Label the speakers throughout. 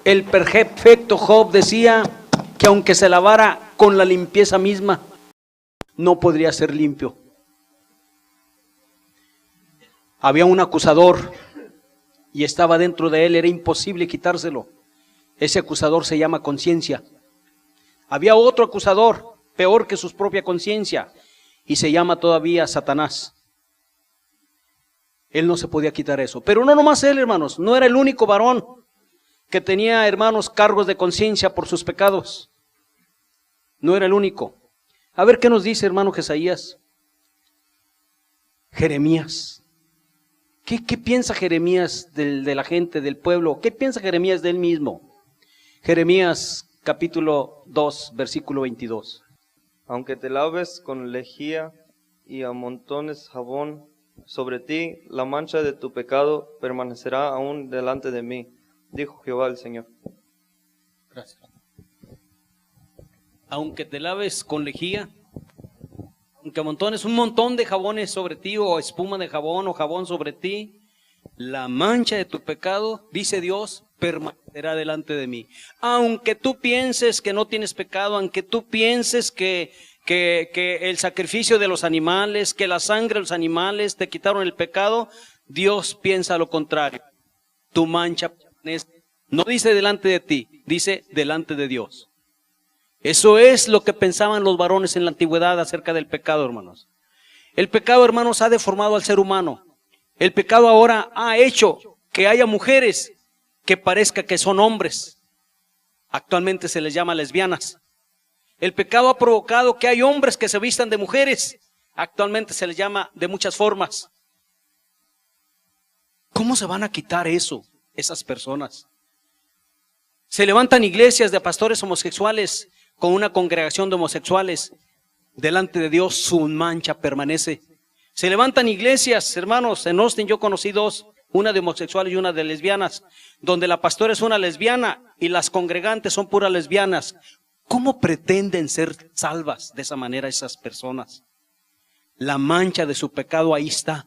Speaker 1: El perfecto Job decía que aunque se lavara con la limpieza misma, no podría ser limpio. Había un acusador y estaba dentro de él, era imposible quitárselo. Ese acusador se llama conciencia. Había otro acusador, peor que su propia conciencia, y se llama todavía Satanás. Él no se podía quitar eso. Pero no nomás él, hermanos, no era el único varón que tenía, hermanos, cargos de conciencia por sus pecados. No era el único. A ver qué nos dice, hermano Jesaías. Jeremías. ¿Qué piensa Jeremías de la gente, del pueblo? ¿Qué piensa Jeremías de él mismo? Jeremías capítulo 2, versículo 22.
Speaker 2: Aunque te laves con lejía y amontones jabón sobre ti, la mancha de tu pecado permanecerá aún delante de mí, dijo Jehová el Señor.
Speaker 1: Gracias. Aunque te laves con lejía, aunque amontones un montón de jabones sobre ti, o espuma de jabón o jabón sobre ti, la mancha de tu pecado, dice Dios, permanecerá delante de mí. Aunque tú pienses que no tienes pecado, aunque tú pienses que el sacrificio de los animales, que la sangre de los animales te quitaron el pecado, Dios piensa lo contrario. Tu mancha permanece, no dice delante de ti, dice delante de Dios. Eso es lo que pensaban los varones en la antigüedad acerca del pecado, hermanos. El pecado, hermanos, ha deformado al ser humano. El pecado ahora ha hecho que haya mujeres que parezca que son hombres. Actualmente se les llama lesbianas. El pecado ha provocado que hay hombres que se vistan de mujeres. Actualmente se les llama de muchas formas. ¿Cómo se van a quitar eso, esas personas? Se levantan iglesias de pastores homosexuales con una congregación de homosexuales. Delante de Dios su mancha permanece. Se levantan iglesias, hermanos, en Austin yo conocí dos, una de homosexuales y una de lesbianas, donde la pastora es una lesbiana y las congregantes son puras lesbianas. ¿Cómo pretenden ser salvas de esa manera esas personas? La mancha de su pecado ahí está.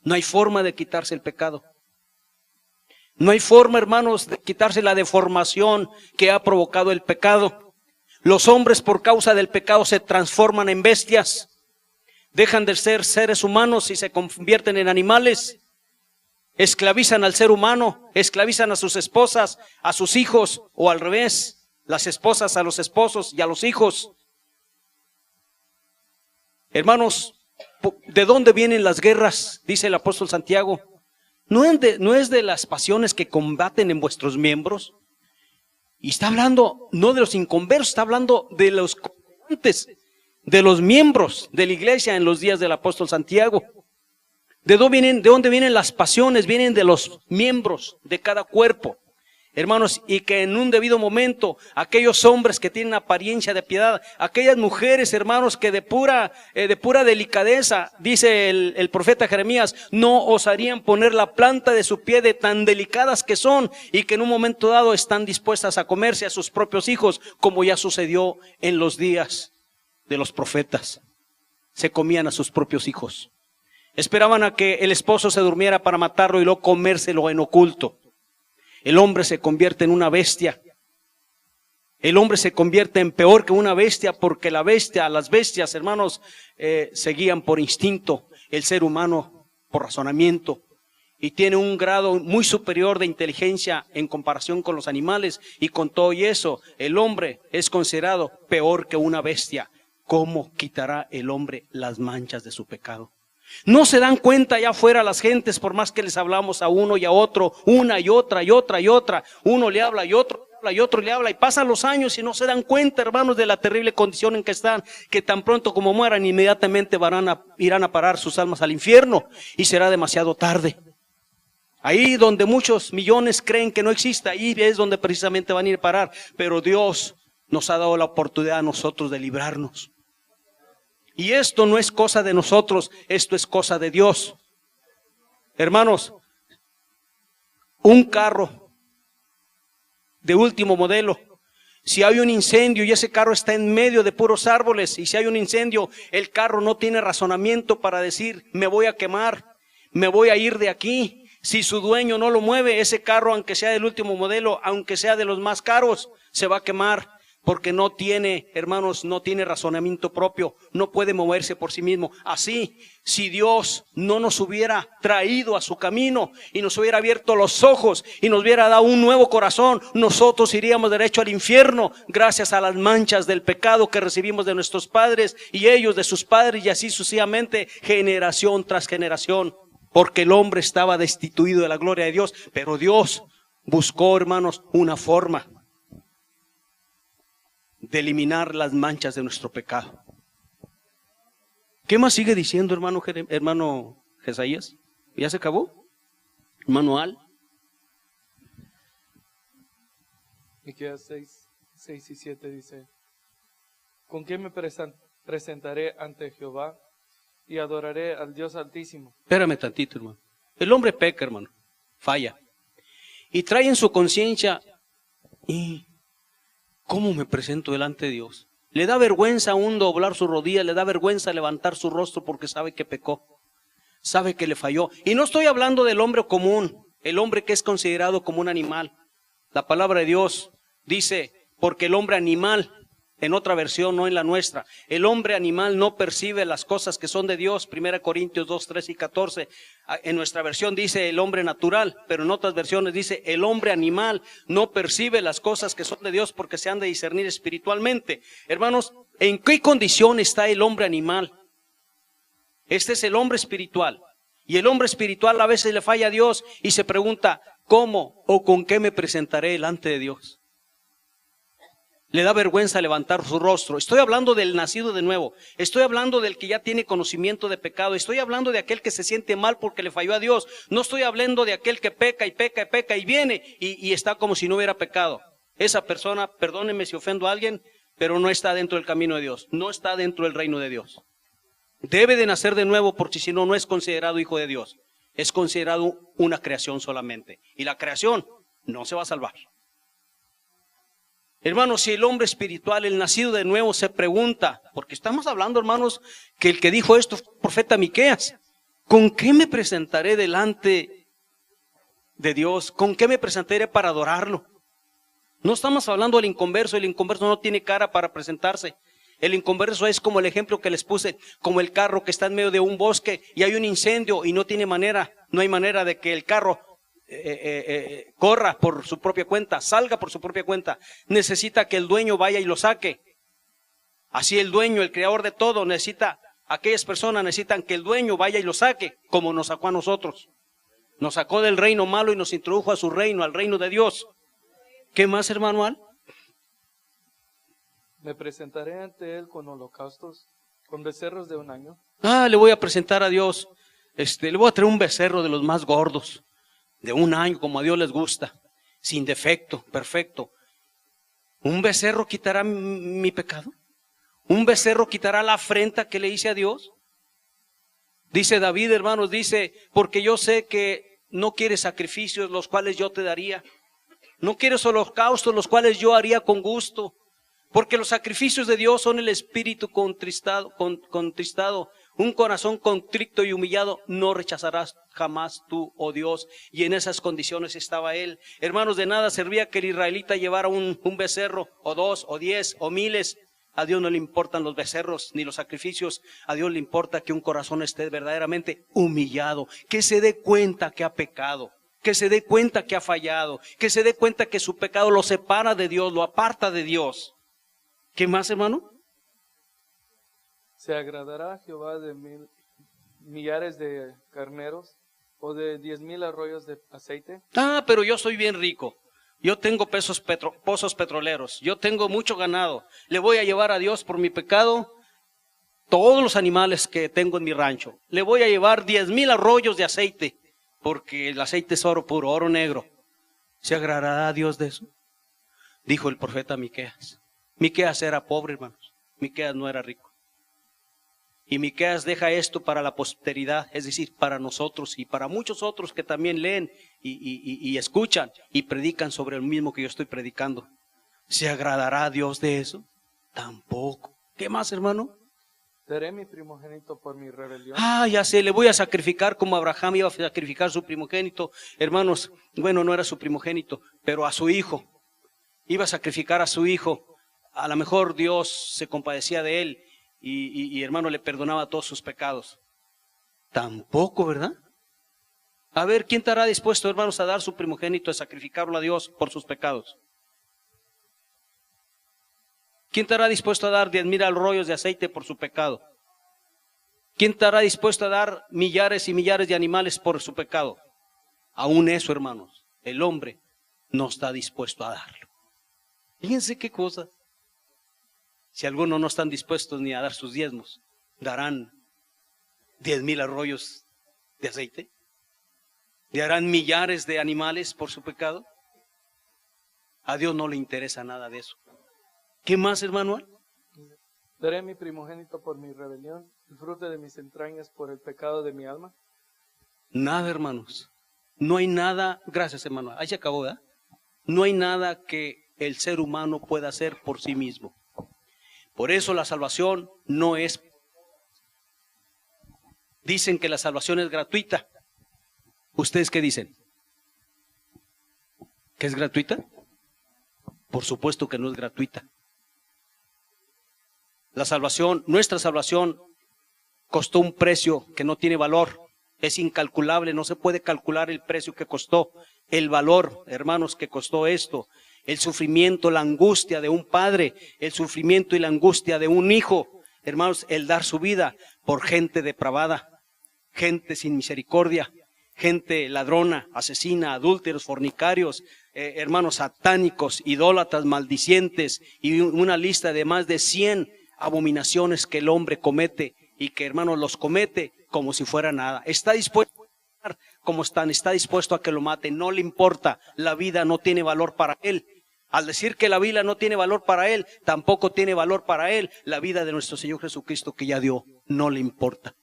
Speaker 1: No hay forma de quitarse el pecado. No hay forma, hermanos, de quitarse la deformación que ha provocado el pecado. Los hombres por causa del pecado se transforman en bestias. Dejan de ser seres humanos y se convierten en animales. Esclavizan al ser humano, esclavizan a sus esposas, a sus hijos, o al revés, las esposas a los esposos y a los hijos. Hermanos, ¿de dónde vienen las guerras? Dice el apóstol Santiago. ¿No es de las pasiones que combaten en vuestros miembros? Y está hablando no de los inconversos, está hablando de los conversos, de los miembros de la iglesia en los días del apóstol Santiago. ¿De dónde vienen las pasiones? Vienen de los miembros de cada cuerpo. Hermanos, y que en un debido momento, aquellos hombres que tienen apariencia de piedad, aquellas mujeres, hermanos, que de pura delicadeza, dice el profeta Jeremías, no osarían poner la planta de su pie de tan delicadas que son, y que en un momento dado están dispuestas a comerse a sus propios hijos, como ya sucedió en los días de los profetas. Se comían a sus propios hijos. Esperaban a que el esposo se durmiera para matarlo y luego comérselo en oculto. El hombre se convierte en una bestia. El hombre se convierte en peor que una bestia, porque las bestias, hermanos, se guían por instinto, el ser humano por razonamiento, y tiene un grado muy superior de inteligencia en comparación con los animales, y con todo y eso, el hombre es considerado peor que una bestia. ¿Cómo quitará el hombre las manchas de su pecado? No se dan cuenta allá afuera las gentes, por más que les hablamos a uno y a otro, una y otra y otra y otra. Uno le habla y otro le habla y otro le habla, y pasan los años y no se dan cuenta, hermanos, de la terrible condición en que están, que tan pronto como mueran, inmediatamente irán a parar sus almas al infierno, y será demasiado tarde. Ahí donde muchos millones creen que no existe, ahí es donde precisamente van a ir a parar. Pero Dios nos ha dado la oportunidad a nosotros de librarnos. Y esto no es cosa de nosotros, esto es cosa de Dios. Hermanos, un carro de último modelo, si hay un incendio y ese carro está en medio de puros árboles, y si hay un incendio, el carro no tiene razonamiento para decir, me voy a quemar, me voy a ir de aquí. Si su dueño no lo mueve, ese carro, aunque sea del último modelo, aunque sea de los más caros, se va a quemar, porque no tiene, hermanos, no tiene razonamiento propio, no puede moverse por sí mismo. Así, si Dios no nos hubiera traído a su camino y nos hubiera abierto los ojos y nos hubiera dado un nuevo corazón, nosotros iríamos derecho al infierno gracias a las manchas del pecado que recibimos de nuestros padres y ellos de sus padres, y así sucesivamente, generación tras generación, porque el hombre estaba destituido de la gloria de Dios. Pero Dios buscó, hermanos, una forma de eliminar las manchas de nuestro pecado. ¿Qué más sigue diciendo, hermano Jesaías? ¿Ya se acabó? Hermano Al.
Speaker 3: Miqueas 6 y 7 dice: ¿Con qué me presentaré ante Jehová y adoraré al Dios Altísimo?
Speaker 1: Espérame tantito, hermano. El hombre peca, hermano, falla, y trae en su conciencia: ¿y cómo me presento delante de Dios? Le da vergüenza aún doblar su rodilla, le da vergüenza levantar su rostro porque sabe que pecó, sabe que le falló. Y no estoy hablando del hombre común, el hombre que es considerado como un animal. La palabra de Dios dice: porque el hombre animal, en otra versión, no en la nuestra, el hombre animal no percibe las cosas que son de Dios. 1 Corintios 2, 13 y 14. En nuestra versión dice el hombre natural, pero en otras versiones dice el hombre animal no percibe las cosas que son de Dios porque se han de discernir espiritualmente. Hermanos, ¿en qué condición está el hombre animal? Este es el hombre espiritual. Y el hombre espiritual a veces le falla a Dios y se pregunta: ¿cómo o con qué me presentaré delante de Dios? Le da vergüenza levantar su rostro. Estoy hablando del nacido de nuevo. Estoy hablando del que ya tiene conocimiento de pecado. Estoy hablando de aquel que se siente mal porque le falló a Dios. No estoy hablando de aquel que peca y peca y peca y viene y está como si no hubiera pecado. Esa persona, perdónenme si ofendo a alguien, pero no está dentro del camino de Dios. No está dentro del reino de Dios. Debe de nacer de nuevo, porque si no, no es considerado hijo de Dios. Es considerado una creación solamente. Y la creación no se va a salvar. Hermanos, si el hombre espiritual, el nacido de nuevo, se pregunta, porque estamos hablando, hermanos, que el que dijo esto fue el profeta Miqueas: ¿con qué me presentaré delante de Dios? ¿Con qué me presentaré para adorarlo? No estamos hablando del inconverso. El inconverso no tiene cara para presentarse. El inconverso es como el ejemplo que les puse, como el carro que está en medio de un bosque y hay un incendio y no hay manera de que el carro corra por su propia cuenta, salga por su propia cuenta. Necesita que el dueño vaya y lo saque. Así el dueño, el creador de todo, aquellas personas necesitan que el dueño vaya y lo saque, como nos sacó a nosotros. Nos sacó del reino malo y nos introdujo a su reino, al reino de Dios. ¿Qué más, hermano Al?
Speaker 3: Me presentaré ante él con holocaustos, con becerros de un año.
Speaker 1: Le voy a presentar a Dios, le voy a traer un becerro de los más gordos, de un año, como a Dios les gusta, sin defecto, perfecto. ¿Un becerro quitará mi pecado? ¿Un becerro quitará la afrenta que le hice a Dios? Dice David, hermanos, porque yo sé que no quieres sacrificios, los cuales yo te daría. No quieres holocaustos, los cuales yo haría con gusto. Porque los sacrificios de Dios son el espíritu contristado. Un corazón contrito y humillado no rechazarás jamás tú, oh Dios. Y en esas condiciones estaba él. Hermanos, de nada servía que el israelita llevara un becerro, o 2, o 10, o miles. A Dios no le importan los becerros ni los sacrificios. A Dios le importa que un corazón esté verdaderamente humillado, que se dé cuenta que ha pecado, que se dé cuenta que ha fallado, que se dé cuenta que su pecado lo separa de Dios, lo aparta de Dios. ¿Qué más, hermano?
Speaker 3: ¿Se agradará Jehová de millares de carneros o de 10,000 arroyos de aceite?
Speaker 1: Pero yo soy bien rico. Yo tengo pozos petroleros. Yo tengo mucho ganado. Le voy a llevar a Dios por mi pecado todos los animales que tengo en mi rancho. Le voy a llevar 10,000 arroyos de aceite, porque el aceite es oro puro, oro negro. ¿Se agradará a Dios de eso? Dijo el profeta Miqueas. Miqueas era pobre, hermanos. Miqueas no era rico. Y Miqueas deja esto para la posteridad, es decir, para nosotros y para muchos otros que también leen y escuchan y predican sobre el mismo que yo estoy predicando. ¿Se agradará a Dios de eso? Tampoco. ¿Qué más, hermano?
Speaker 3: Daré mi primogénito por mi rebelión.
Speaker 1: Ah, ya sé, le voy a sacrificar como Abraham iba a sacrificar su primogénito. Hermanos, bueno, no era su primogénito, pero a su hijo. Iba a sacrificar a su hijo. A lo mejor Dios se compadecía de él y hermano le perdonaba todos sus pecados. Tampoco, ¿verdad? A ver, ¿quién estará dispuesto, hermanos, a dar su primogénito, a sacrificarlo a Dios por sus pecados? ¿Quién estará dispuesto a dar 10,000 rollos de aceite por su pecado? ¿Quién estará dispuesto a dar millares y millares de animales por su pecado? Aún eso, hermanos, el hombre no está dispuesto a darlo. Fíjense qué cosa. Si algunos no están dispuestos ni a dar sus diezmos, ¿darán 10,000 arroyos de aceite? ¿Darán millares de animales por su pecado? A Dios no le interesa nada de eso. ¿Qué más, hermano?
Speaker 3: Daré mi primogénito por mi rebelión, el fruto de mis entrañas por el pecado de mi alma.
Speaker 1: Nada, hermanos. No hay nada, gracias, hermano. Ahí se acabó, ¿verdad? No hay nada que el ser humano pueda hacer por sí mismo. Por eso la salvación no es. Dicen que la salvación es gratuita. ¿Ustedes qué dicen? ¿Que es gratuita? Por supuesto que no es gratuita. La salvación, nuestra salvación, costó un precio que no tiene valor. Es incalculable, no se puede calcular el precio que costó, el valor, hermanos, que costó esto. El sufrimiento, la angustia de un padre, el sufrimiento y la angustia de un hijo, hermanos, el dar su vida por gente depravada, gente sin misericordia, gente ladrona, asesina, adúlteros, fornicarios, hermanos satánicos, idólatras, maldicientes y una lista de más de 100 abominaciones que el hombre comete y que, hermanos, los comete como si fuera nada. Está dispuesto a matar como están, está dispuesto a que lo maten, no le importa, la vida no tiene valor para él. Al decir que la vida no tiene valor para él, tampoco tiene valor para él la vida de nuestro Señor Jesucristo que ya dio, no le importa.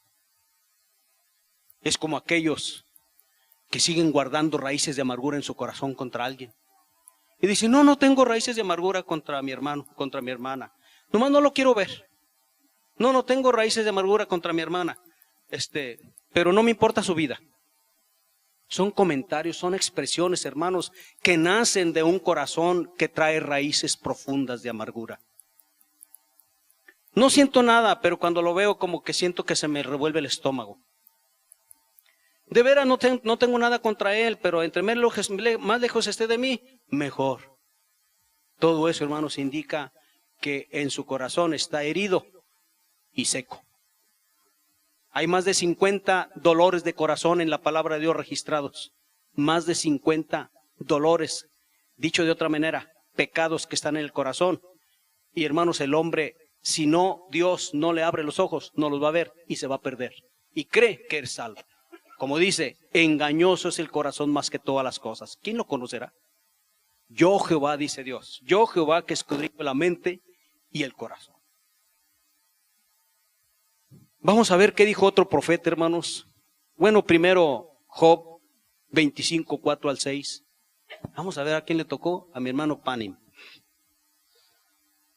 Speaker 1: Es como aquellos que siguen guardando raíces de amargura en su corazón contra alguien. Y dicen, no tengo raíces de amargura contra mi hermano, contra mi hermana. Nomás no lo quiero ver. No tengo raíces de amargura contra mi hermana. Pero no me importa su vida. Son comentarios, son expresiones, hermanos, que nacen de un corazón que trae raíces profundas de amargura. No siento nada, pero cuando lo veo como que siento que se me revuelve el estómago. De veras no tengo nada contra él, pero entre más lejos esté de mí, mejor. Todo eso, hermanos, indica que en su corazón está herido y seco. Hay más de 50 dolores de corazón en la palabra de Dios registrados. Más de 50 dolores, dicho de otra manera, pecados que están en el corazón. Y hermanos, el hombre, si no, Dios no le abre los ojos, no los va a ver y se va a perder. Y cree que es salvo. Como dice, engañoso es el corazón más que todas las cosas. ¿Quién lo conocerá? Yo Jehová, dice Dios. Yo Jehová que escudriño la mente y el corazón. Vamos a ver qué dijo otro profeta, hermanos. Bueno, primero Job 25, 4 al 6. Vamos a ver a quién le tocó, a mi hermano Panim.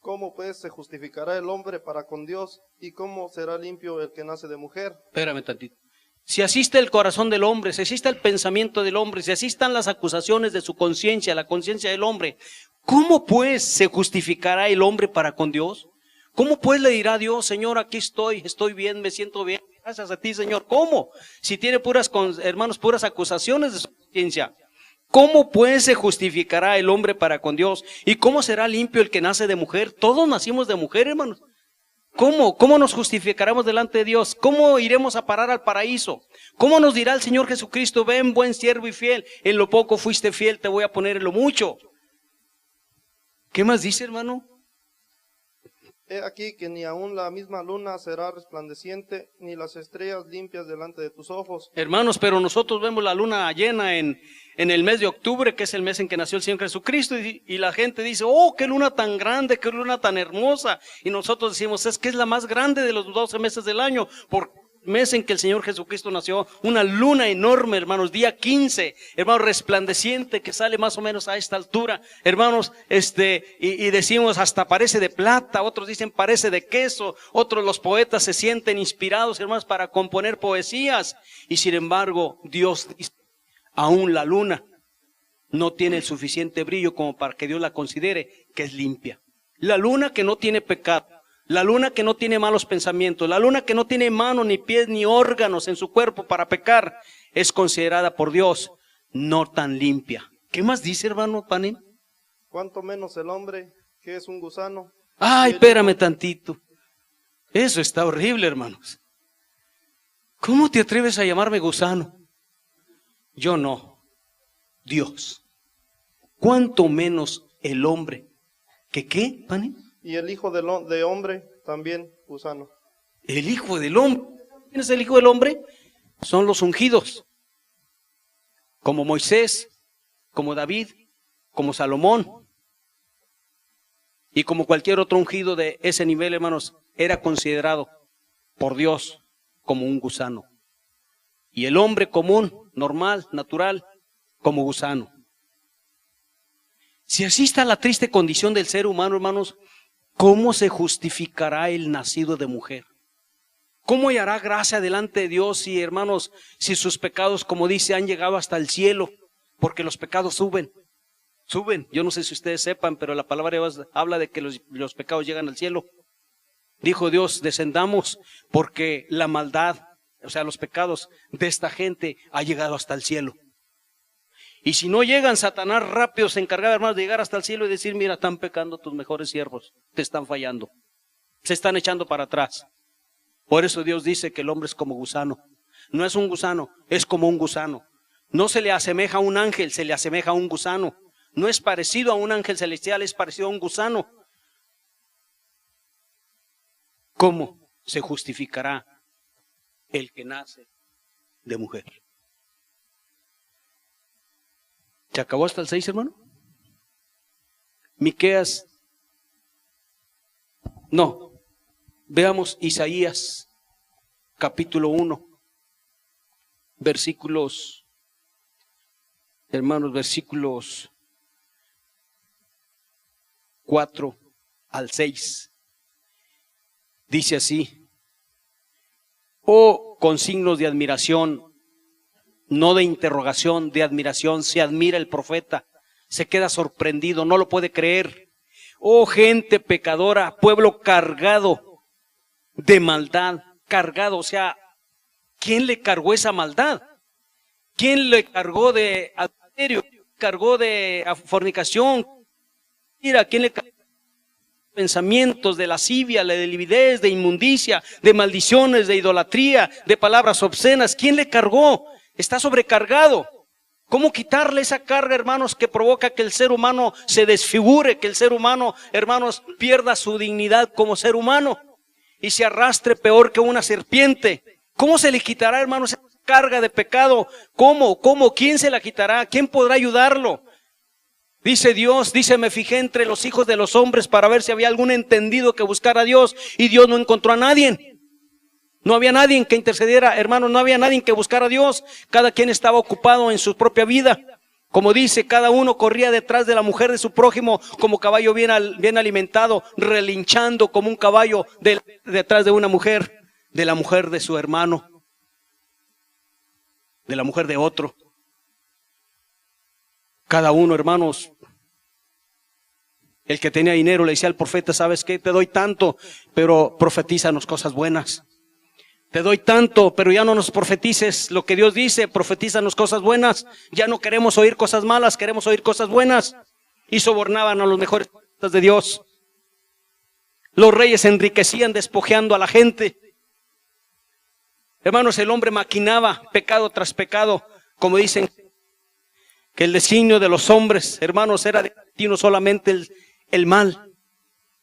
Speaker 4: ¿Cómo pues se justificará el hombre para con Dios? ¿Y cómo será limpio el que nace de mujer?
Speaker 1: Espérame tantito. Si asiste el corazón del hombre, si asiste el pensamiento del hombre, si asistan las acusaciones de su conciencia, la conciencia del hombre, ¿cómo pues se justificará el hombre para con Dios? ¿Cómo pues le dirá a Dios, Señor, aquí estoy bien, me siento bien, gracias a ti, Señor? ¿Cómo? Si tiene hermanos, puras acusaciones de su conciencia. ¿Cómo pues se justificará el hombre para con Dios? ¿Y cómo será limpio el que nace de mujer? Todos nacimos de mujer, hermanos. ¿Cómo nos justificaremos delante de Dios? ¿Cómo iremos a parar al paraíso? ¿Cómo nos dirá el Señor Jesucristo, ven buen siervo y fiel, en lo poco fuiste fiel, te voy a poner en lo mucho? ¿Qué más dice, hermano?
Speaker 4: He aquí que ni aun la misma luna será resplandeciente, ni las estrellas limpias delante de tus ojos.
Speaker 1: Hermanos, pero nosotros vemos la luna llena en el mes de octubre, que es el mes en que nació el Señor Jesucristo, y la gente dice, oh, qué luna tan grande, qué luna tan hermosa. Y nosotros decimos, es que es la más grande de los 12 meses del año, mes en que el Señor Jesucristo nació, una luna enorme, hermanos, día 15, hermanos, resplandeciente, que sale más o menos a esta altura, hermanos, y decimos hasta parece de plata, otros dicen parece de queso, otros los poetas se sienten inspirados, hermanos, para componer poesías, y sin embargo, Dios dice, aún la luna no tiene el suficiente brillo como para que Dios la considere que es limpia. La luna que no tiene pecado, la luna que no tiene malos pensamientos, la luna que no tiene manos, ni pies, ni órganos en su cuerpo para pecar, es considerada por Dios no tan limpia. ¿Qué más dice, hermano Panín?
Speaker 4: Cuanto menos el hombre, que es un gusano.
Speaker 1: Ay,
Speaker 4: Y el
Speaker 1: espérame
Speaker 4: hijo-
Speaker 1: tantito. Eso está horrible, hermanos. ¿Cómo te atreves a llamarme gusano? Yo no. Dios. ¿Cuánto menos el hombre? ¿Que qué, Panín?
Speaker 4: Y el hijo de hombre también gusano.
Speaker 1: El hijo del hombre. ¿Quién es el hijo del hombre? Son los ungidos. Como Moisés, como David, como Salomón. Y como cualquier otro ungido de ese nivel, hermanos, era considerado por Dios como un gusano. Y el hombre común, normal, natural, como gusano. Si así está la triste condición del ser humano, hermanos, ¿cómo se justificará el nacido de mujer? ¿Cómo hallará gracia delante de Dios si, hermanos, si sus pecados, como dice, han llegado hasta el cielo? Porque los pecados suben. Yo no sé si ustedes sepan, pero la palabra de Dios habla de que los pecados llegan al cielo. Dijo Dios, descendamos porque la maldad, o sea, los pecados de esta gente ha llegado hasta el cielo. Y si no llegan, Satanás rápido se encargaba, hermanos, de llegar hasta el cielo y decir, mira, están pecando tus mejores siervos, te están fallando, se están echando para atrás. Por eso Dios dice que el hombre es como gusano. No es un gusano, es como un gusano. No se le asemeja a un ángel, se le asemeja a un gusano. No es parecido a un ángel celestial, es parecido a un gusano. ¿Cómo se justificará el que nace de mujer? ¿Se acabó hasta el 6, hermano? Miqueas. No. Veamos Isaías, capítulo 1, versículos, hermanos, versículos 4 al 6. Dice así: oh, con signos de admiración, no de interrogación, de admiración, se admira el profeta, se queda sorprendido, no lo puede creer. Oh, gente pecadora, pueblo cargado de maldad, cargado, o sea, ¿quién le cargó esa maldad? ¿Quién le cargó de adulterio? ¿Quién le cargó de fornicación? Mira, ¿quién le cargó de pensamientos de lascivia, de lividez, de inmundicia, de maldiciones, de idolatría, de palabras obscenas? ¿Quién le cargó? Está sobrecargado. ¿Cómo quitarle esa carga, hermanos, que provoca que el ser humano se desfigure, que el ser humano, hermanos, pierda su dignidad como ser humano y se arrastre peor que una serpiente? ¿Cómo se le quitará, hermanos, esa carga de pecado? ¿Cómo? ¿Quién se la quitará? ¿Quién podrá ayudarlo? Dice Dios, me fijé entre los hijos de los hombres para ver si había algún entendido que buscara a Dios, y Dios no encontró a nadie. No había nadie que intercediera, hermanos, no había nadie que buscara a Dios. Cada quien estaba ocupado en su propia vida. Como dice, cada uno corría detrás de la mujer de su prójimo como caballo bien alimentado, relinchando como un caballo detrás de una mujer, de la mujer de su hermano, de la mujer de otro. Cada uno, hermanos, el que tenía dinero le decía al profeta, ¿sabes qué? Te doy tanto, pero profetízanos cosas buenas. Te doy tanto, pero ya no nos profetices lo que Dios dice, profetízanos cosas buenas. Ya no queremos oír cosas malas, queremos oír cosas buenas. Y sobornaban a los mejores profetas de Dios. Los reyes se enriquecían despojeando a la gente. Hermanos, el hombre maquinaba pecado tras pecado, como dicen, que el designio de los hombres, hermanos, era destino solamente el mal.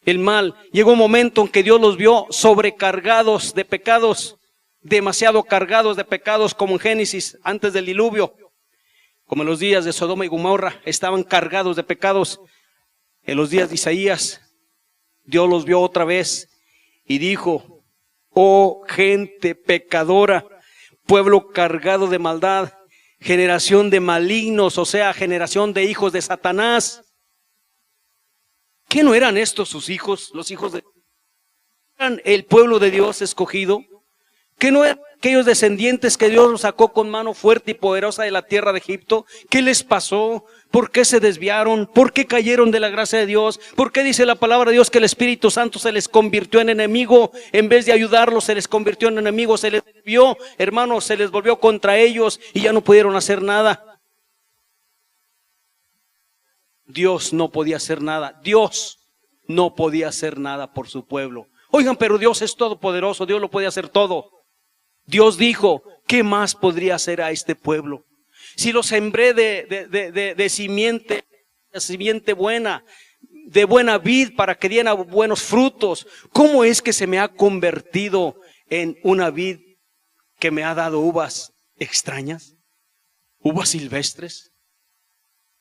Speaker 1: El mal. Llegó un momento en que Dios los vio sobrecargados de pecados, demasiado cargados de pecados, como en Génesis, antes del diluvio, como en los días de Sodoma y Gomorra, estaban cargados de pecados. En los días de Isaías, Dios los vio otra vez y dijo, oh gente pecadora, pueblo cargado de maldad, generación de malignos, o sea, generación de hijos de Satanás. ¿Qué no eran estos sus hijos, los hijos de... eran el pueblo de Dios escogido? ¿Qué no eran aquellos descendientes que Dios los sacó con mano fuerte y poderosa de la tierra de Egipto? ¿Qué les pasó? ¿Por qué se desviaron? ¿Por qué cayeron de la gracia de Dios? ¿Por qué dice la palabra de Dios que el Espíritu Santo se les convirtió en enemigo? En vez de ayudarlos, se les convirtió en enemigo, se les desvió, hermanos, se les volvió contra ellos y ya no pudieron hacer nada. Dios no podía hacer nada. Dios no podía hacer nada por su pueblo. Oigan, pero Dios es todopoderoso, Dios lo puede hacer todo. Dios dijo, ¿qué más podría hacer a este pueblo? Si lo sembré de simiente buena, de buena vid para que dieran buenos frutos, ¿cómo es que se me ha convertido en una vid que me ha dado uvas extrañas? Uvas silvestres,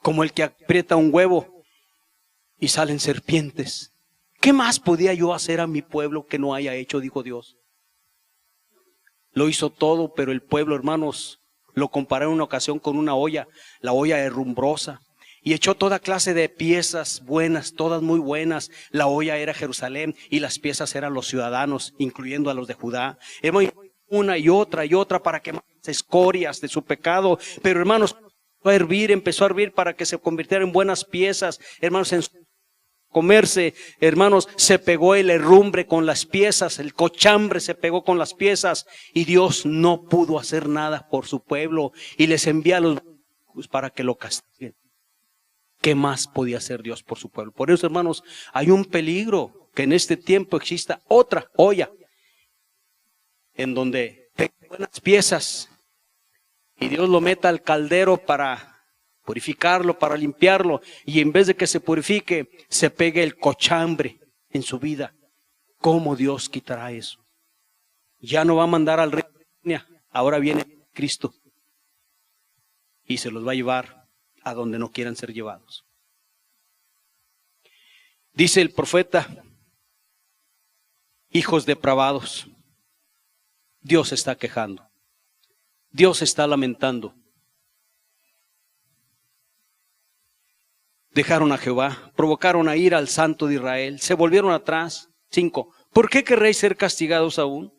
Speaker 1: como el que aprieta un huevo y salen serpientes. ¿Qué más podía yo hacer a mi pueblo que no haya hecho? Dijo Dios. Lo hizo todo, pero el pueblo, hermanos, lo comparé en una ocasión con una olla, la olla herrumbrosa, y echó toda clase de piezas buenas, todas muy buenas. La olla era Jerusalén y las piezas eran los ciudadanos, incluyendo a los de Judá. Una y otra para quemar las escorias de su pecado, pero hermanos, empezó a hervir para que se convirtieran en buenas piezas, hermanos, en comerse, hermanos, se pegó el herrumbre con las piezas, el cochambre se pegó con las piezas y Dios no pudo hacer nada por su pueblo y les envía a los para que lo castiguen. ¿Qué más podía hacer Dios por su pueblo? Por eso, hermanos, hay un peligro que en este tiempo exista otra olla en donde tenga buenas piezas y Dios lo meta al caldero para purificarlo, para limpiarlo, y en vez de que se purifique, se pegue el cochambre en su vida. ¿Cómo Dios quitará eso? Ya no va a mandar al rey, ahora viene Cristo y se los va a llevar a donde no quieran ser llevados. Dice el profeta, hijos depravados, Dios está quejando, Dios está lamentando. Dejaron a Jehová, provocaron a ira al Santo de Israel, se volvieron atrás. 5. ¿Por qué querréis ser castigados aún?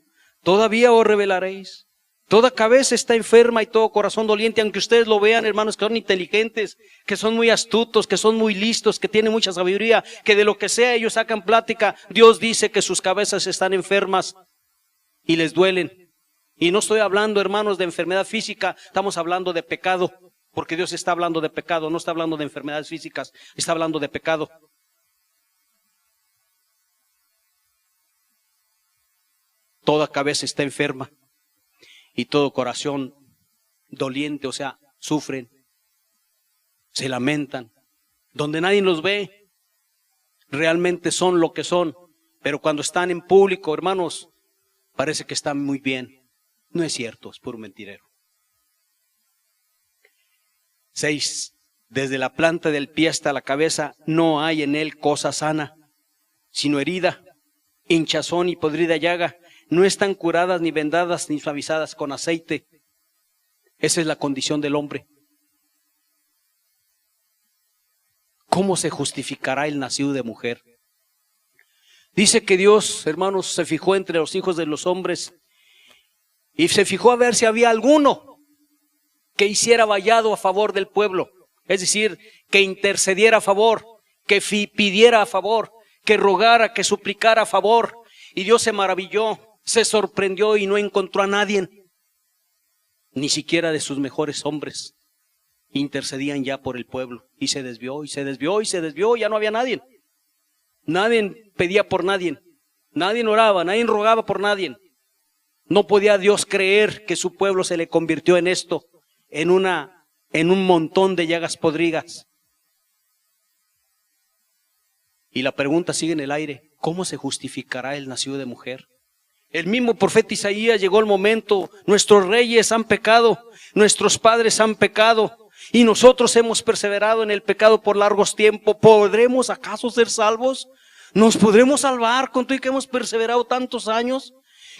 Speaker 1: ¿Todavía os rebelaréis? Toda cabeza está enferma y todo corazón doliente, aunque ustedes lo vean, hermanos, que son inteligentes, que son muy astutos, que son muy listos, que tienen mucha sabiduría, que de lo que sea ellos sacan plática. Dios dice que sus cabezas están enfermas y les duelen. Y no estoy hablando, hermanos, de enfermedad física, estamos hablando de pecado. Porque Dios está hablando de pecado, no está hablando de enfermedades físicas, está hablando de pecado. Toda cabeza está enferma y todo corazón doliente, o sea, sufren, se lamentan. Donde nadie los ve, realmente son lo que son, pero cuando están en público, hermanos, parece que están muy bien. No es cierto, es puro mentirero. 6. Desde la planta del pie hasta la cabeza no hay en él cosa sana, sino herida, hinchazón y podrida llaga. No están curadas ni vendadas ni suavizadas con aceite. Esa es la condición del hombre. ¿Cómo se justificará el nacido de mujer? Dice que Dios, hermanos, se fijó entre los hijos de los hombres y se fijó a ver si había alguno que hiciera vallado a favor del pueblo, es decir, que intercediera a favor, que pidiera a favor, que rogara, que suplicara a favor. Y Dios se maravilló, se sorprendió y no encontró a nadie, ni siquiera de sus mejores hombres, intercedían ya por el pueblo. Y se desvió, y se desvió, y se desvió, ya no había nadie. Nadie pedía por nadie, nadie oraba, nadie rogaba por nadie. No podía Dios creer que su pueblo se le convirtió en esto, en un montón de llagas podridas. Y la pregunta sigue en el aire, ¿cómo se justificará el nacido de mujer? El mismo profeta Isaías llegó el momento, nuestros reyes han pecado, nuestros padres han pecado, y nosotros hemos perseverado en el pecado por largos tiempos. ¿Podremos acaso ser salvos? ¿Nos podremos salvar con todo y que hemos perseverado tantos años?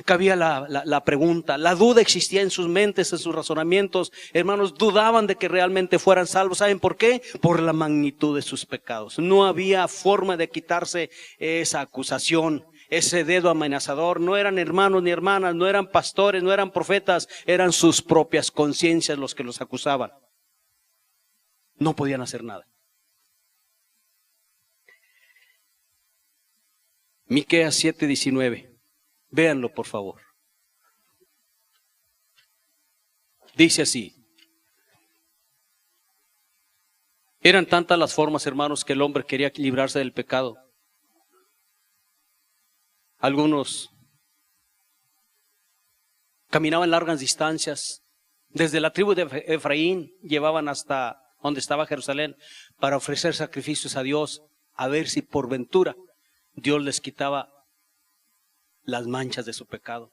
Speaker 1: cabía la pregunta, la duda existía en sus mentes, en sus razonamientos. Hermanos, dudaban de que realmente fueran salvos. ¿Saben por qué? Por la magnitud de sus pecados. No había forma de quitarse esa acusación, ese dedo amenazador. No eran hermanos ni hermanas, no eran pastores, no eran profetas, eran sus propias conciencias los que los acusaban. No podían hacer nada. Miqueas 7:19. Véanlo, por favor. Dice así. Eran tantas las formas, hermanos, que el hombre quería librarse del pecado. Algunos caminaban largas distancias. Desde la tribu de Efraín llevaban hasta donde estaba Jerusalén para ofrecer sacrificios a Dios, a ver si por ventura Dios les quitaba las manchas de su pecado.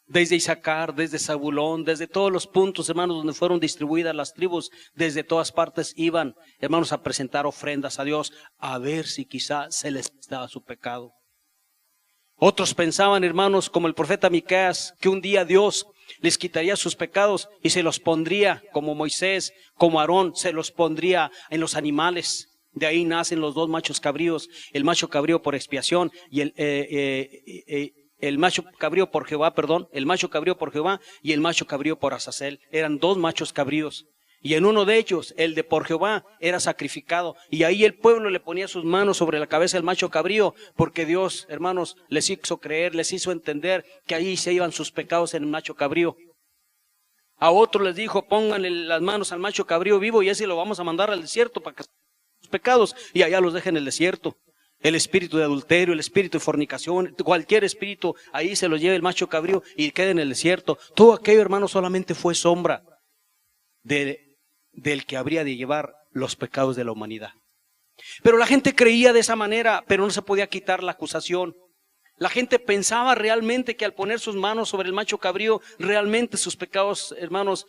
Speaker 1: Desde Isaacar, desde Zabulón, desde todos los puntos, hermanos, donde fueron distribuidas las tribus, desde todas partes iban, hermanos, a presentar ofrendas a Dios, a ver si quizá se les quitaba su pecado. Otros pensaban, hermanos, como el profeta Miqueas, que un día Dios les quitaría sus pecados y se los pondría, como Moisés, como Aarón, se los pondría en los animales. De ahí nacen los dos machos cabríos, el macho cabrío por expiación y el macho cabrío por Jehová, el macho cabrío por Jehová y el macho cabrío por Azazel. Eran dos machos cabríos. Y en uno de ellos, el de por Jehová, era sacrificado. Y ahí el pueblo le ponía sus manos sobre la cabeza del macho cabrío, porque Dios, hermanos, les hizo creer, les hizo entender que ahí se iban sus pecados en el macho cabrío. A otros les dijo, pónganle las manos al macho cabrío vivo y ese lo vamos a mandar al desierto para que sus pecados y allá los dejen en el desierto. El espíritu de adulterio, el espíritu de fornicación, cualquier espíritu, ahí se lo lleva el macho cabrío y queda en el desierto. Todo aquello, hermanos, solamente fue sombra del que habría de llevar los pecados de la humanidad. Pero la gente creía de esa manera, pero no se podía quitar la acusación. La gente pensaba realmente que al poner sus manos sobre el macho cabrío, realmente sus pecados, hermanos,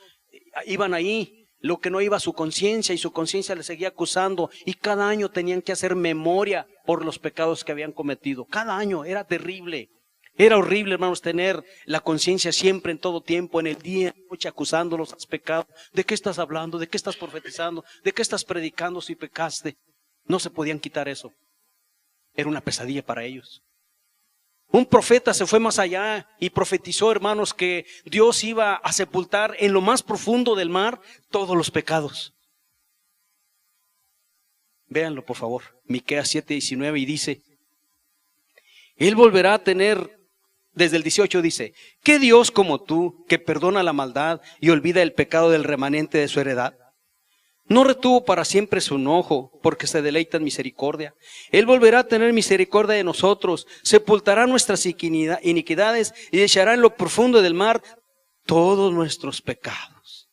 Speaker 1: iban ahí. Lo que no iba a su conciencia y su conciencia le seguía acusando y cada año tenían que hacer memoria por los pecados que habían cometido. Cada año era terrible. Era horrible, hermanos, tener la conciencia siempre, en todo tiempo, en el día, en la noche, acusándolos, has pecado. ¿De qué estás hablando? ¿De qué estás profetizando? ¿De qué estás predicando si pecaste? No se podían quitar eso. Era una pesadilla para ellos. Un profeta se fue más allá y profetizó, hermanos, que Dios iba a sepultar en lo más profundo del mar todos los pecados. Véanlo, por favor. Miqueas 7:19 y dice, Él volverá a tener, desde el 18 dice, ¿qué Dios como tú que perdona la maldad y olvida el pecado del remanente de su heredad? No retuvo para siempre su enojo, porque se deleita en misericordia. Él volverá a tener misericordia de nosotros, sepultará nuestras iniquidades y echará en lo profundo del mar todos nuestros pecados.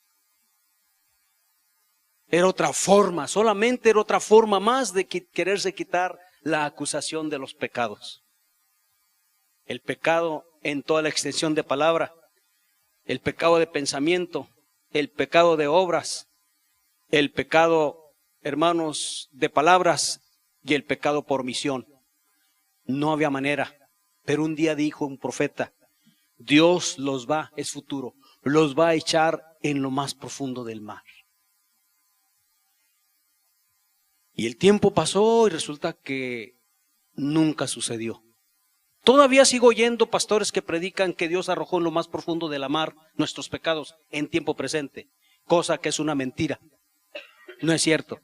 Speaker 1: Era otra forma, solamente era otra forma más de quererse quitar la acusación de los pecados. El pecado en toda la extensión de palabra, el pecado de pensamiento, el pecado de obras, el pecado, hermanos, de palabras y el pecado por omisión. No había manera, pero un día dijo un profeta, Dios los va, es futuro, los va a echar en lo más profundo del mar. Y el tiempo pasó y resulta que nunca sucedió. Todavía sigo oyendo pastores que predican que Dios arrojó en lo más profundo de la mar nuestros pecados en tiempo presente, cosa que es una mentira. No es cierto.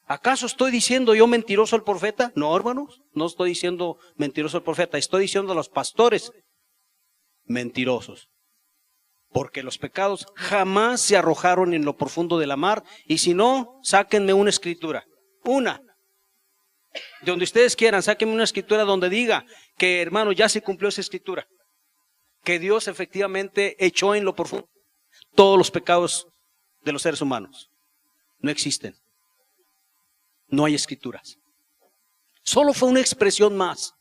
Speaker 1: ¿Acaso estoy diciendo yo mentiroso al profeta? No, hermanos, no estoy diciendo mentiroso al profeta, estoy diciendo a los pastores mentirosos. Porque los pecados jamás se arrojaron en lo profundo de la mar, y si no, sáquenme una escritura, una. De donde ustedes quieran, sáquenme una escritura donde diga que, hermano, ya se cumplió esa escritura. Que Dios efectivamente echó en lo profundo todos los pecados de los seres humanos. No existen. No hay escrituras. Solo fue una expresión más.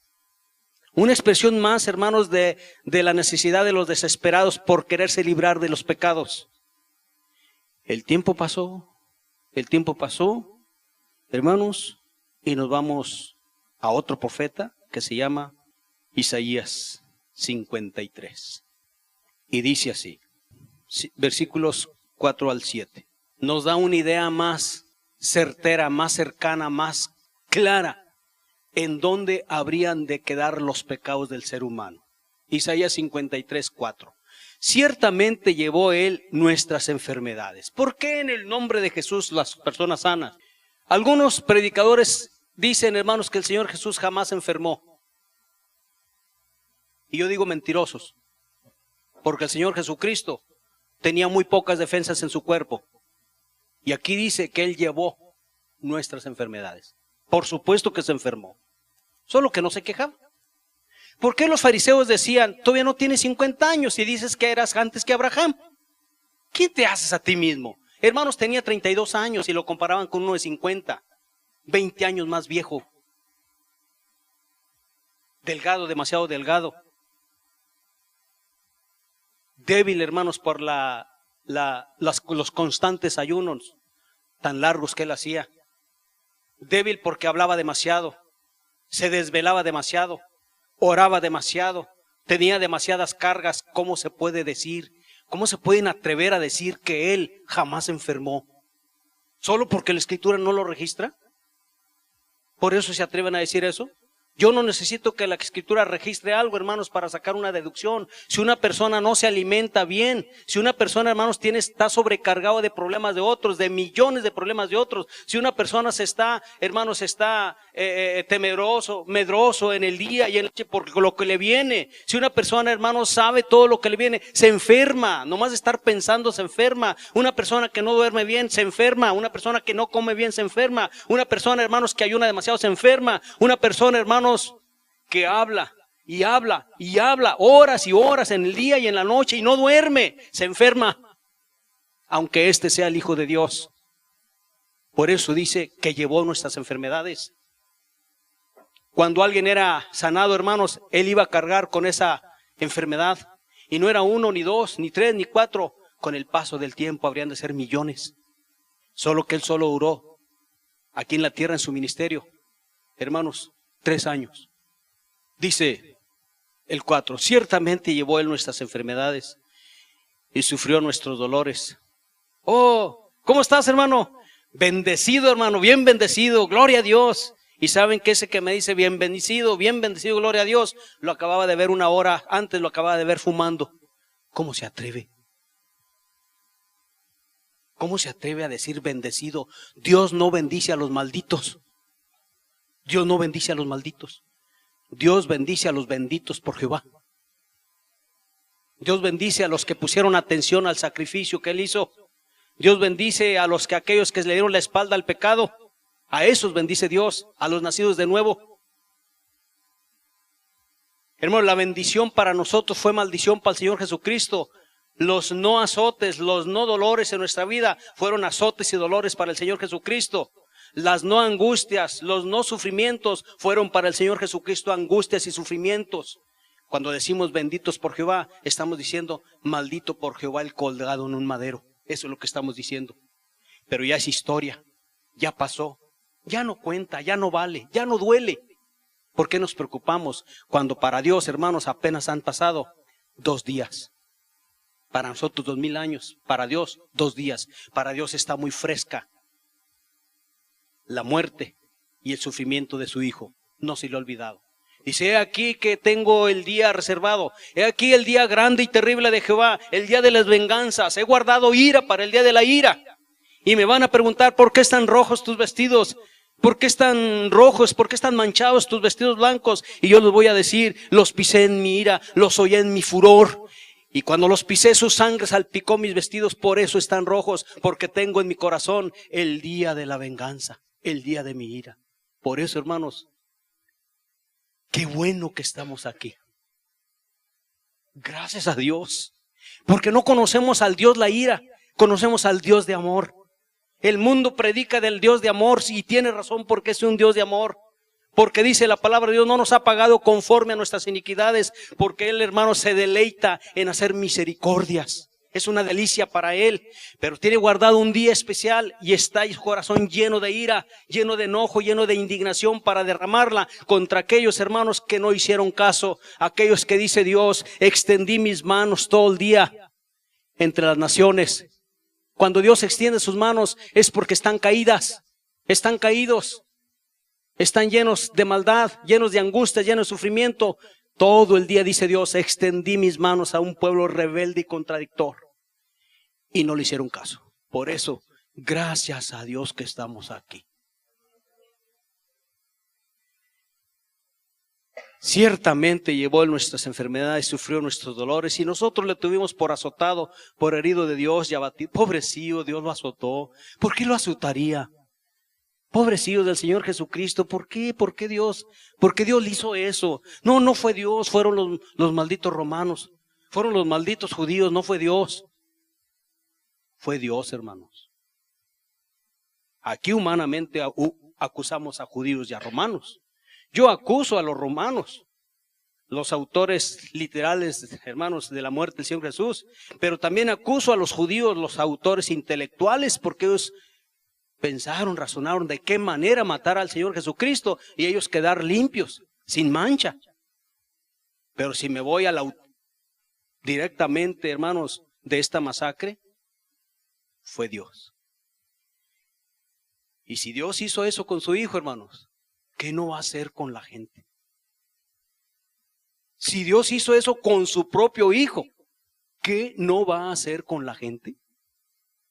Speaker 1: Una expresión más, hermanos, de la necesidad de los desesperados por quererse librar de los pecados. El tiempo pasó, hermanos, y nos vamos a otro profeta que se llama Isaías 53. Y dice así, versículos 4 al 7. Nos da una idea más certera, más cercana, más clara en dónde habrían de quedar los pecados del ser humano. Isaías 53, 4. Ciertamente llevó Él nuestras enfermedades. ¿Por qué en el nombre de Jesús las personas sanas? Algunos predicadores dicen, hermanos, que el Señor Jesús jamás enfermó. Y yo digo mentirosos, porque el Señor Jesucristo tenía muy pocas defensas en su cuerpo. Y aquí dice que Él llevó nuestras enfermedades. Por supuesto que se enfermó, solo que no se quejaba. ¿Por qué los fariseos decían, todavía no tienes 50 años y dices que eras antes que Abraham? ¿Quién te haces a ti mismo? Hermanos, tenía 32 años y lo comparaban con uno de 50, 20 años más viejo. Delgado, demasiado delgado. Débil, hermanos, por los constantes ayunos tan largos que él hacía. Débil porque hablaba demasiado, se desvelaba demasiado, oraba demasiado, tenía demasiadas cargas. ¿Cómo se puede decir? ¿Cómo se pueden atrever a decir que él jamás enfermó? ¿Solo porque la Escritura no lo registra? ¿Por eso se atreven a decir eso? Yo no necesito que la Escritura registre algo, hermanos, para sacar una deducción. Si una persona no se alimenta bien, si una persona, hermanos, está sobrecargado de problemas de otros, de millones de problemas de otros, si una persona está temeroso, medroso en el día y en la noche por lo que le viene, si una persona, hermanos, sabe todo lo que le viene, se enferma, nomás de estar pensando se enferma. Una persona que no duerme bien se enferma, una persona que no come bien se enferma, una persona, hermanos, que ayuna demasiado se enferma, una persona, hermanos, que habla y habla y habla horas y horas en el día y en la noche y no duerme, se enferma, aunque este sea el Hijo de Dios. Por eso dice que llevó nuestras enfermedades. Cuando alguien era sanado, hermanos, él iba a cargar con esa enfermedad, y no era uno, ni dos, ni tres, ni cuatro. Con el paso del tiempo habrían de ser millones. Solo que él solo duró aquí en la tierra en su ministerio, hermanos, 3 años. Dice el 4, ciertamente llevó él nuestras enfermedades y sufrió nuestros dolores. Oh, ¿cómo estás, hermano? Bendecido, hermano, bien bendecido, gloria a Dios. Y saben que ese que me dice bien bendecido, gloria a Dios, lo acababa de ver una hora antes, lo acababa de ver fumando. ¿Cómo se atreve? ¿Cómo se atreve a decir bendecido? Dios no bendice a los malditos. Dios no bendice a los malditos. Dios bendice a los benditos por Jehová. Dios bendice a los que pusieron atención al sacrificio que Él hizo. Dios bendice a aquellos que le dieron la espalda al pecado. A esos bendice Dios, a los nacidos de nuevo. Hermano, la bendición para nosotros fue maldición para el Señor Jesucristo. Los no azotes, los no dolores en nuestra vida fueron azotes y dolores para el Señor Jesucristo. Las no angustias, los no sufrimientos fueron para el Señor Jesucristo angustias y sufrimientos. Cuando decimos benditos por Jehová, estamos diciendo maldito por Jehová el colgado en un madero. Eso es lo que estamos diciendo. Pero ya es historia, ya pasó, ya no cuenta, ya no vale, ya no duele. ¿Por qué nos preocupamos cuando para Dios, hermanos, apenas han pasado 2 días? Para nosotros 2000 años, para Dios 2 días. Para Dios está muy fresca la muerte y el sufrimiento de su Hijo. No se lo ha olvidado. Dice, he aquí que tengo el día reservado. He aquí el día grande y terrible de Jehová, el día de las venganzas. He guardado ira para el día de la ira. Y me van a preguntar, ¿por qué están rojos tus vestidos? ¿Por qué están rojos? ¿Por qué están manchados tus vestidos blancos? Y yo les voy a decir, los pisé en mi ira, los hollé en mi furor. Y cuando los pisé, su sangre salpicó mis vestidos, por eso están rojos, porque tengo en mi corazón el día de la venganza, el día de mi ira. Por eso, hermanos, qué bueno que estamos aquí. Gracias a Dios, porque no conocemos al Dios la ira, conocemos al Dios de amor. El mundo predica del Dios de amor y tiene razón porque es un Dios de amor. Porque dice la palabra de Dios, no nos ha pagado conforme a nuestras iniquidades, porque Él, hermano, se deleita en hacer misericordias. es una delicia para Él, pero tiene guardado un día especial y está su corazón lleno de ira, lleno de enojo, lleno de indignación para derramarla contra aquellos hermanos que no hicieron caso, aquellos que dice Dios, extendí mis manos todo el día entre las naciones. Cuando Dios extiende sus manos es porque están caídas, están caídos, están llenos de maldad, llenos de angustia, llenos de sufrimiento. Todo el día, dice Dios, extendí mis manos a un pueblo rebelde y contradictor. Y no le hicieron caso. Por eso, gracias a Dios que estamos aquí. Ciertamente llevó nuestras enfermedades, sufrió nuestros dolores, y nosotros le tuvimos por azotado, por herido de Dios y abatido. Pobrecillo, Dios lo azotó. ¿Por qué lo azotaría? Pobrecillo del Señor Jesucristo, ¿por qué? ¿Por qué Dios? ¿Por qué Dios le hizo eso? No, no fue Dios, fueron los malditos romanos, fueron los malditos judíos, no fue Dios. Fue Dios, hermanos. Aquí humanamente acusamos a judíos y a romanos. Yo acuso a los romanos, los autores literales, hermanos, de la muerte del Señor Jesús, pero también acuso a los judíos, los autores intelectuales, porque ellos pensaron, razonaron de qué manera matar al Señor Jesucristo y ellos quedar limpios, sin mancha. Pero si me voy directamente, hermanos, de esta masacre, fue Dios. Y si Dios hizo eso con su Hijo, hermanos, ¿qué no va a hacer con la gente? Si Dios hizo eso con su propio Hijo, ¿qué no va a hacer con la gente?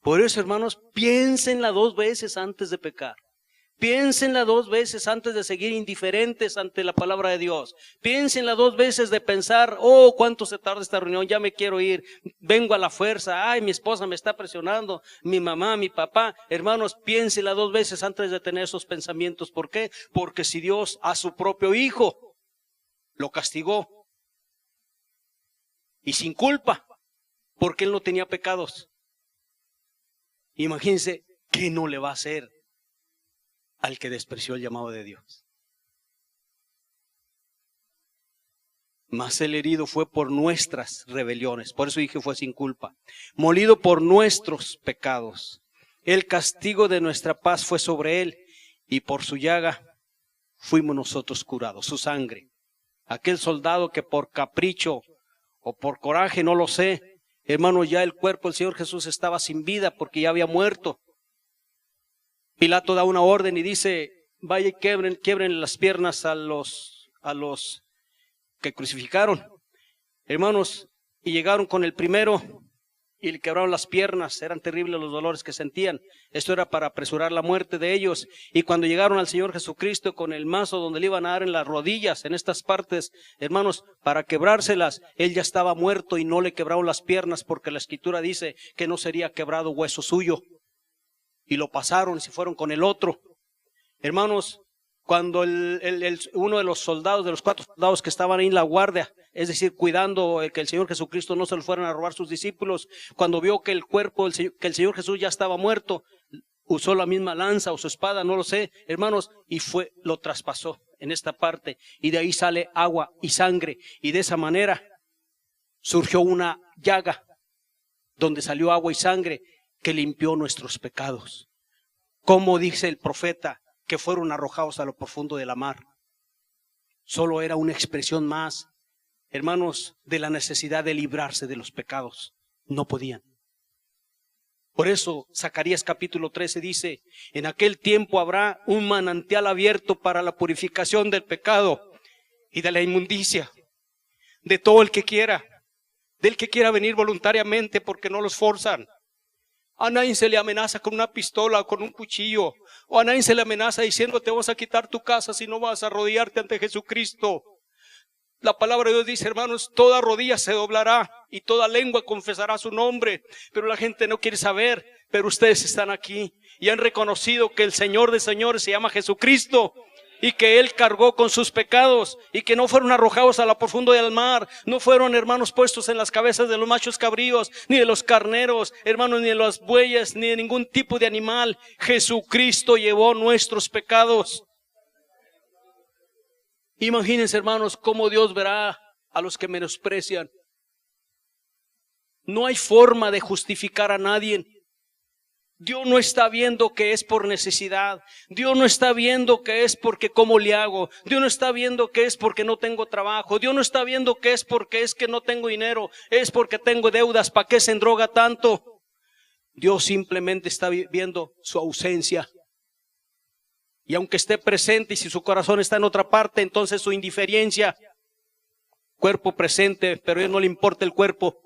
Speaker 1: Por eso, hermanos, piénsenla 2 veces antes de pecar. Piénsenla 2 veces antes de seguir indiferentes ante la palabra de Dios. Piénsenla 2 veces de pensar, oh, cuánto se tarda esta reunión, ya me quiero ir, vengo a la fuerza, ay, mi esposa me está presionando, mi mamá, mi papá. Hermanos, piénsenla 2 veces antes de tener esos pensamientos. ¿Por qué? Porque si Dios a su propio Hijo lo castigó y sin culpa, porque Él no tenía pecados, imagínense qué no le va a hacer al que despreció el llamado de Dios. Mas el herido fue por nuestras rebeliones, por eso dije fue sin culpa, molido por nuestros pecados. El castigo de nuestra paz fue sobre Él, y por su llaga fuimos nosotros curados, su sangre. Aquel soldado que por capricho o por coraje, no lo sé, hermano, ya el cuerpo del Señor Jesús estaba sin vida porque ya había muerto. Pilato da una orden y dice, vaya y quiebren las piernas a los que crucificaron. Hermanos, y llegaron con el primero y le quebraron las piernas, eran terribles los dolores que sentían. Esto era para apresurar la muerte de ellos. Y cuando llegaron al Señor Jesucristo con el mazo donde le iban a dar en las rodillas, en estas partes, hermanos, para quebrárselas, Él ya estaba muerto y no le quebraron las piernas porque la Escritura dice que no sería quebrado hueso suyo. Y lo pasaron y se fueron con el otro. Hermanos, cuando uno de los soldados, de los 4 soldados que estaban ahí en la guardia, es decir, cuidando que el Señor Jesucristo no se lo fueran a robar sus discípulos, cuando vio que el cuerpo, que el Señor Jesús ya estaba muerto, usó la misma lanza o su espada, no lo sé, hermanos, y lo traspasó en esta parte, y de ahí sale agua y sangre, y de esa manera surgió una llaga, donde salió agua y sangre, que limpió nuestros pecados. Como dice el profeta, que fueron arrojados a lo profundo de la mar. Solo era una expresión más, hermanos, de la necesidad de librarse de los pecados. No podían. Por eso Zacarías capítulo 13 dice, en aquel tiempo habrá un manantial abierto para la purificación del pecado y de la inmundicia, de todo el que quiera, del que quiera venir voluntariamente porque no los forzan. A nadie se le amenaza con una pistola o con un cuchillo, o a nadie se le amenaza diciendo te vamos a quitar tu casa si no vas a arrodillarte ante Jesucristo. La palabra de Dios dice, hermanos, toda rodilla se doblará y toda lengua confesará su nombre, pero la gente no quiere saber. Pero ustedes están aquí y han reconocido que el Señor de señores se llama Jesucristo, y que Él cargó con sus pecados, y que no fueron arrojados a la profundo del mar, no fueron, hermanos, puestos en las cabezas de los machos cabríos, ni de los carneros, hermanos, ni de los bueyes, ni de ningún tipo de animal. Jesucristo llevó nuestros pecados. Imagínense, hermanos, cómo Dios verá a los que menosprecian. No hay forma de justificar a nadie. Dios no está viendo que es por necesidad. Dios no está viendo que es porque cómo le hago. Dios no está viendo que es porque no tengo trabajo. Dios no está viendo que es porque es que no tengo dinero. Es porque tengo deudas. ¿Para qué se endroga tanto? Dios simplemente está viendo su ausencia. Y aunque esté presente y si su corazón está en otra parte, entonces su indiferencia. Cuerpo presente, pero a él no le importa el cuerpo.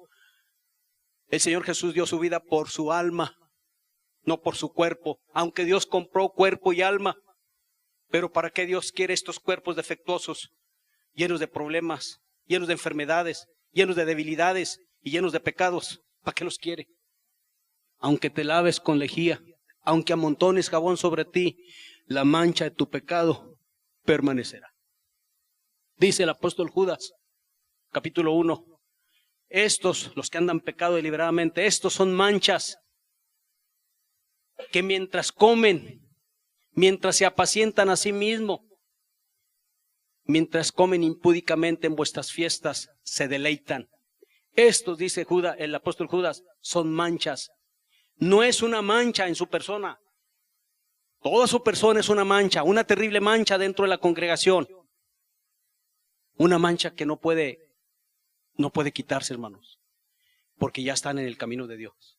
Speaker 1: El Señor Jesús dio su vida por su alma, no por su cuerpo. Aunque Dios compró cuerpo y alma, pero ¿para qué Dios quiere estos cuerpos defectuosos, llenos de problemas, llenos de enfermedades, llenos de debilidades y llenos de pecados? ¿Para qué los quiere? Aunque te laves con lejía, aunque amontones jabón sobre ti, la mancha de tu pecado permanecerá. Dice el apóstol Judas, capítulo 1. Estos, los que andan pecado deliberadamente, estos son manchas que mientras comen, mientras se apacientan a sí mismos, mientras comen impúdicamente en vuestras fiestas, se deleitan. Estos, dice Judas, el apóstol Judas, son manchas. No es una mancha en su persona. Toda su persona es una mancha, una terrible mancha dentro de la congregación. Una mancha que no puede quitarse, hermanos, porque ya están en el camino de Dios.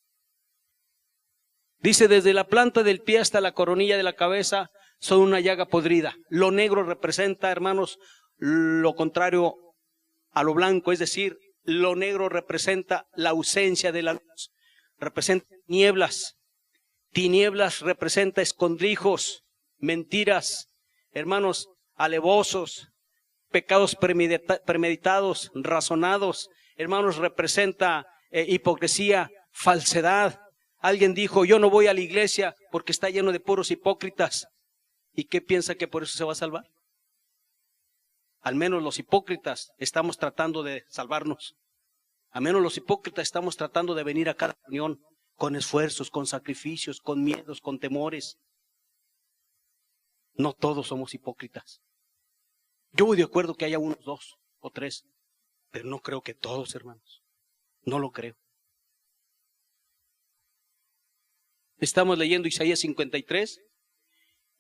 Speaker 1: Dice, desde la planta del pie hasta la coronilla de la cabeza son una llaga podrida. Lo negro representa, hermanos, lo contrario a lo blanco, es decir, lo negro representa la ausencia de la luz, representa tinieblas. Tinieblas representa escondrijos, mentiras, hermanos, alevosos, pecados premeditados, razonados. Hermanos, representa hipocresía, falsedad. Alguien dijo, yo no voy a la iglesia porque está lleno de puros hipócritas. ¿Y qué piensa que por eso se va a salvar? Al menos los hipócritas estamos tratando de salvarnos. Al menos los hipócritas estamos tratando de venir a cada reunión con esfuerzos, con sacrificios, con miedos, con temores. No todos somos hipócritas. Yo voy de acuerdo que haya unos 2 o 3, pero no creo que todos, hermanos. No lo creo. Estamos leyendo Isaías 53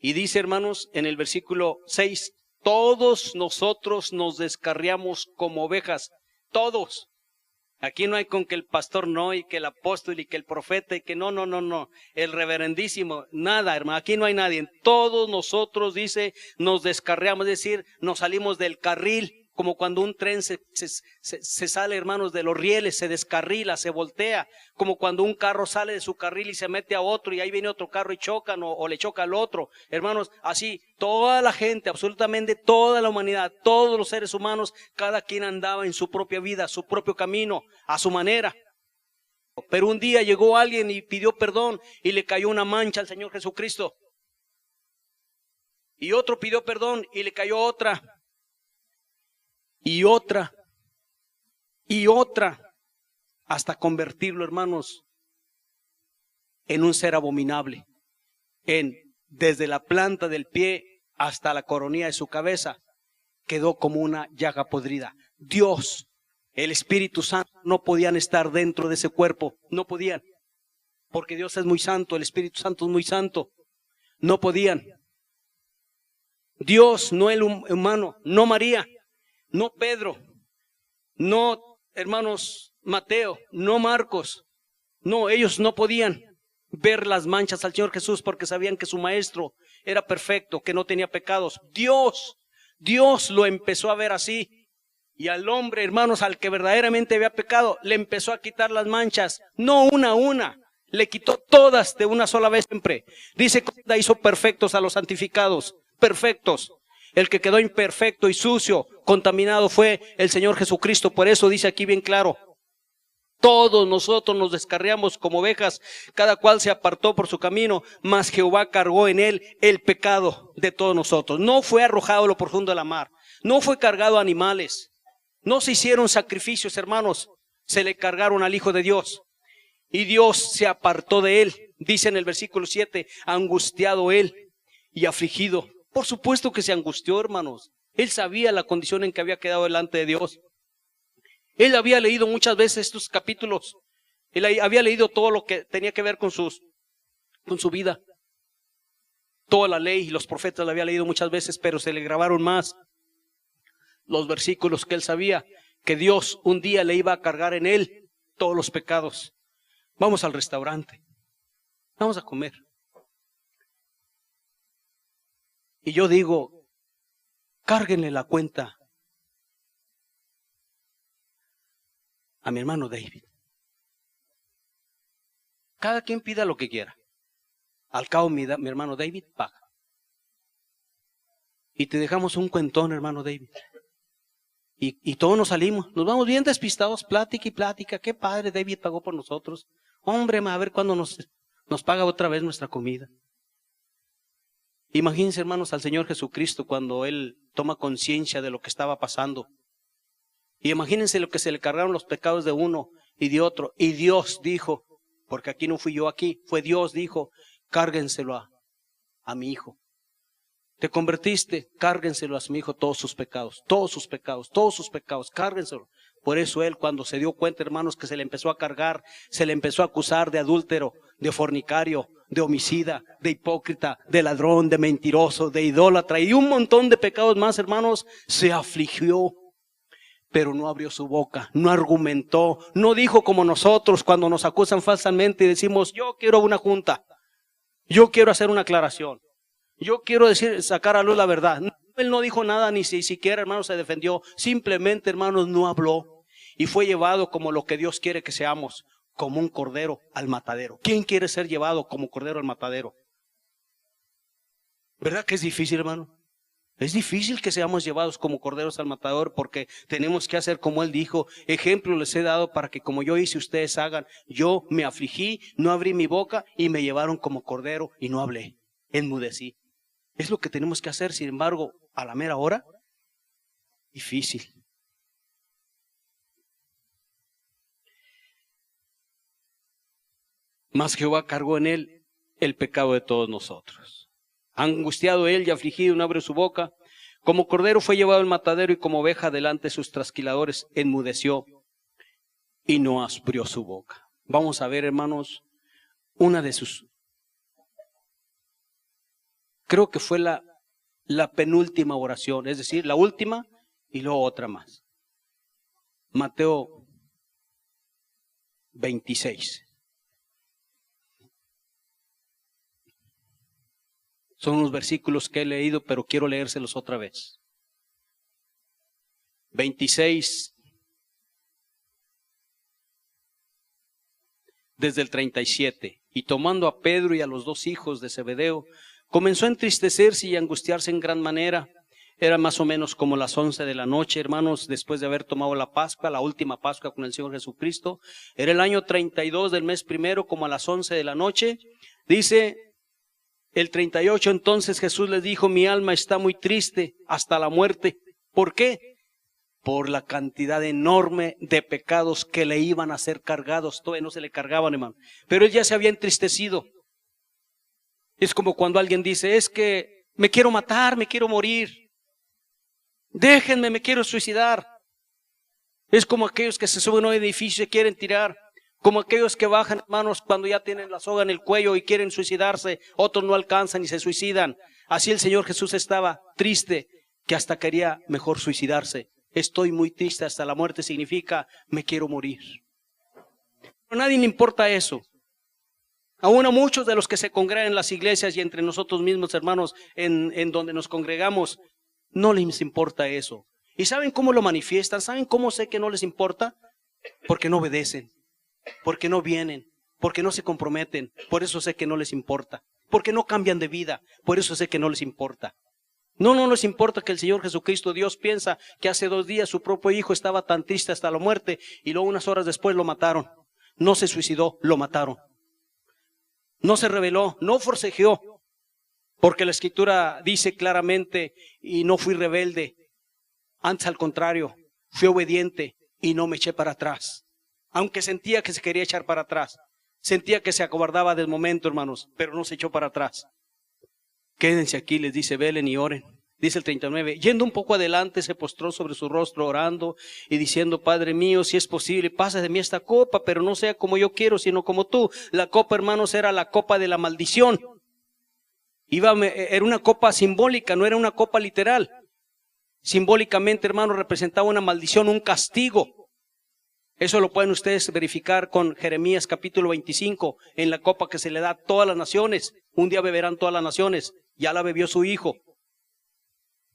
Speaker 1: y dice, hermanos, en el versículo 6, todos nosotros nos descarriamos como ovejas, todos. Aquí no hay con que el pastor no, y que el apóstol, y que el profeta, y que no, el reverendísimo, nada, hermano, aquí no hay nadie. Todos nosotros, dice, nos descarriamos, es decir, nos salimos del carril, como cuando un tren se sale, hermanos, de los rieles, se descarrila, se voltea, como cuando un carro sale de su carril y se mete a otro, y ahí viene otro carro y chocan, o le choca al otro. Hermanos, así, toda la gente, absolutamente toda la humanidad, todos los seres humanos, cada quien andaba en su propia vida, su propio camino, a su manera. Pero un día llegó alguien y pidió perdón, y le cayó una mancha al Señor Jesucristo. Y otro pidió perdón, y le cayó otra. Y otra, hasta convertirlo, hermanos, en un ser abominable. Desde la planta del pie hasta la coronilla de su cabeza, quedó como una llaga podrida. Dios, el Espíritu Santo, no podían estar dentro de ese cuerpo, no podían, porque Dios es muy santo, el Espíritu Santo es muy santo, no podían. Dios, no el humano, no María, no Pedro, no hermanos Mateo, no Marcos, no, ellos no podían ver las manchas al Señor Jesús porque sabían que su maestro era perfecto, que no tenía pecados. Dios lo empezó a ver así, y al hombre, hermanos, al que verdaderamente había pecado, le empezó a quitar las manchas, no una a una, le quitó todas de una sola vez siempre. Dice que hizo perfectos a los santificados, perfectos. El que quedó imperfecto y sucio, contaminado, fue el Señor Jesucristo. Por eso dice aquí bien claro, todos nosotros nos descarriamos como ovejas, cada cual se apartó por su camino, mas Jehová cargó en él el pecado de todos nosotros. No fue arrojado a lo profundo de la mar, no fue cargado a animales, no se hicieron sacrificios, hermanos, se le cargaron al Hijo de Dios. Y Dios se apartó de él, dice en el versículo 7, angustiado él y afligido. Por supuesto que se angustió, hermanos. Él sabía la condición en que había quedado delante de Dios. Él había leído muchas veces estos capítulos Él había leído todo lo que tenía que ver con su vida. Toda la ley y los profetas la había leído muchas veces, pero se le grabaron más los versículos que él sabía que Dios un día le iba a cargar en él todos los pecados. Vamos al restaurante, vamos a comer. Y yo digo, cárguenle la cuenta a mi hermano David. Cada quien pida lo que quiera. Al cabo mi hermano David paga. Y te dejamos un cuentón, hermano David. Y todos nos salimos, nos vamos bien despistados, plática y plática. Qué padre, David pagó por nosotros. Hombre, a ver cuándo nos paga otra vez nuestra comida. Imagínense, hermanos, al Señor Jesucristo cuando Él toma conciencia de lo que estaba pasando. Y imagínense lo que se le cargaron los pecados de uno y de otro. Y Dios dijo, porque aquí no fui yo, aquí fue Dios, dijo, cárguenselo a mi hijo. Te convertiste, cárguenselo a mi hijo todos sus pecados, cárguenselo. Por eso él, cuando se dio cuenta, hermanos, que se le empezó a cargar, se le empezó a acusar de adúltero, de fornicario, de homicida, de hipócrita, de ladrón, de mentiroso, de idólatra y un montón de pecados más, hermanos, se afligió. Pero no abrió su boca, no argumentó, no dijo como nosotros cuando nos acusan falsamente y decimos, yo quiero una junta, yo quiero hacer una aclaración. Yo quiero sacar a luz la verdad. Él no dijo nada, ni siquiera, hermanos, se defendió. Simplemente, hermanos, no habló. Y fue llevado como lo que Dios quiere que seamos, como un cordero al matadero. ¿Quién quiere ser llevado como cordero al matadero? ¿Verdad que es difícil, hermano? Es difícil que seamos llevados como corderos al matador porque tenemos que hacer como Él dijo. Ejemplo les he dado para que como yo hice ustedes hagan. Yo me afligí, no abrí mi boca y me llevaron como cordero y no hablé. Enmudecí. Es lo que tenemos que hacer, sin embargo, a la mera hora, difícil. Mas Jehová cargó en él el pecado de todos nosotros. Angustiado él y afligido, no abrió su boca. Como cordero fue llevado al matadero y como oveja delante de sus trasquiladores enmudeció y no abrió su boca. Vamos a ver, hermanos, una de sus... Creo que fue la penúltima oración, es decir, la última y luego otra más. Mateo 26. Son unos versículos que he leído, pero quiero leérselos otra vez. 26, desde el 37. Y tomando a Pedro y a los dos hijos de Zebedeo, comenzó a entristecerse y a angustiarse en gran manera. Era más o menos como las 11 de la noche, hermanos, después de haber tomado la Pascua, la última Pascua con el Señor Jesucristo. Era el año 32 del mes primero, como a las 11 de la noche. Dice el 38, entonces Jesús les dijo, mi alma está muy triste hasta la muerte. ¿Por qué? Por la cantidad enorme de pecados que le iban a ser cargados. Todavía no se le cargaban, hermano. Pero él ya se había entristecido. Es como cuando alguien dice, es que me quiero matar, me quiero morir. Déjenme, me quiero suicidar. Es como aquellos que se suben a un edificio y quieren tirar. Como aquellos que bajan, hermanos, cuando ya tienen la soga en el cuello y quieren suicidarse. Otros no alcanzan y se suicidan. Así el Señor Jesús estaba triste, que hasta quería mejor suicidarse. Estoy muy triste hasta la muerte significa me quiero morir. Pero a nadie le importa eso. Aún a muchos de los que se congregan en las iglesias y entre nosotros mismos, hermanos, en donde nos congregamos, no les importa eso. ¿Y saben cómo lo manifiestan? ¿Saben cómo sé que no les importa? Porque no obedecen, porque no vienen, porque no se comprometen. Por eso sé que no les importa. Porque no cambian de vida. Por eso sé que no les importa. No les importa que el Señor Jesucristo, Dios piensa que hace 2 días su propio hijo estaba tan triste hasta la muerte y luego unas horas después lo mataron. No se suicidó, lo mataron. No se rebeló, no forcejeó, porque la Escritura dice claramente, y no fui rebelde, antes al contrario, fui obediente y no me eché para atrás. Aunque sentía que se quería echar para atrás, sentía que se acobardaba del momento, hermanos, pero no se echó para atrás. Quédense aquí, les dice, velen y oren. Dice el 39, yendo un poco adelante, se postró sobre su rostro orando y diciendo, Padre mío, si es posible, pasa de mí esta copa, pero no sea como yo quiero, sino como tú. La copa, hermanos, era la copa de la maldición. Era una copa simbólica, no era una copa literal. Simbólicamente, hermanos, representaba una maldición, un castigo. Eso lo pueden ustedes verificar con Jeremías capítulo 25, en la copa que se le da a todas las naciones. Un día beberán todas las naciones, ya la bebió su hijo.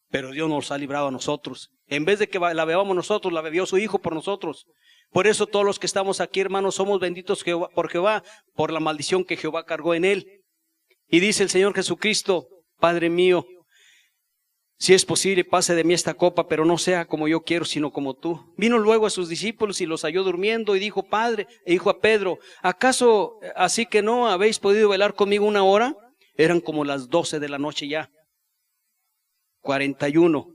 Speaker 1: Pero Dios nos ha librado a nosotros. En vez de que la bebamos nosotros, la bebió su hijo por nosotros. Por eso todos los que estamos aquí, hermanos, somos benditos por Jehová, por la maldición que Jehová cargó en él. Y dice el Señor Jesucristo, Padre mío, si es posible, pase de mí esta copa, pero no sea como yo quiero, sino como tú. Vino luego a sus discípulos y los halló durmiendo y dijo, Padre, e dijo a Pedro, ¿acaso así que no habéis podido velar conmigo una hora? Eran como las 12 de la noche ya. 41.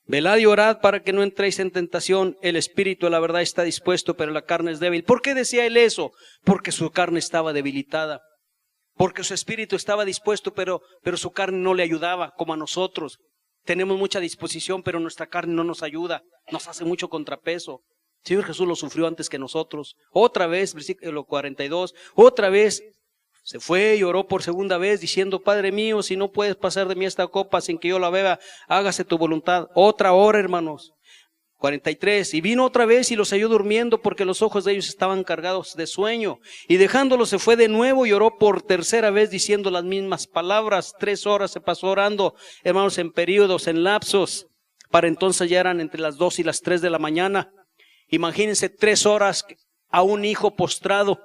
Speaker 1: Velad y orad para que no entréis en tentación. El espíritu, la verdad, está dispuesto, pero la carne es débil. ¿Por qué decía él eso? Porque su carne estaba debilitada. Porque su espíritu estaba dispuesto, pero su carne no le ayudaba, como a nosotros. Tenemos mucha disposición, pero nuestra carne no nos ayuda. Nos hace mucho contrapeso. El Señor Jesús lo sufrió antes que nosotros. Otra vez, versículo 42, otra vez se fue y oró por segunda vez diciendo, Padre mío, si no puedes pasar de mí esta copa sin que yo la beba, hágase tu voluntad. Otra hora, hermanos. 43. Y vino otra vez y los halló durmiendo porque los ojos de ellos estaban cargados de sueño. Y dejándolos se fue de nuevo y oró por tercera vez diciendo las mismas palabras. 3 horas se pasó orando, hermanos, en periodos, en lapsos. Para entonces ya eran entre las 2 y las 3 de la mañana. Imagínense 3 horas a un hijo postrado,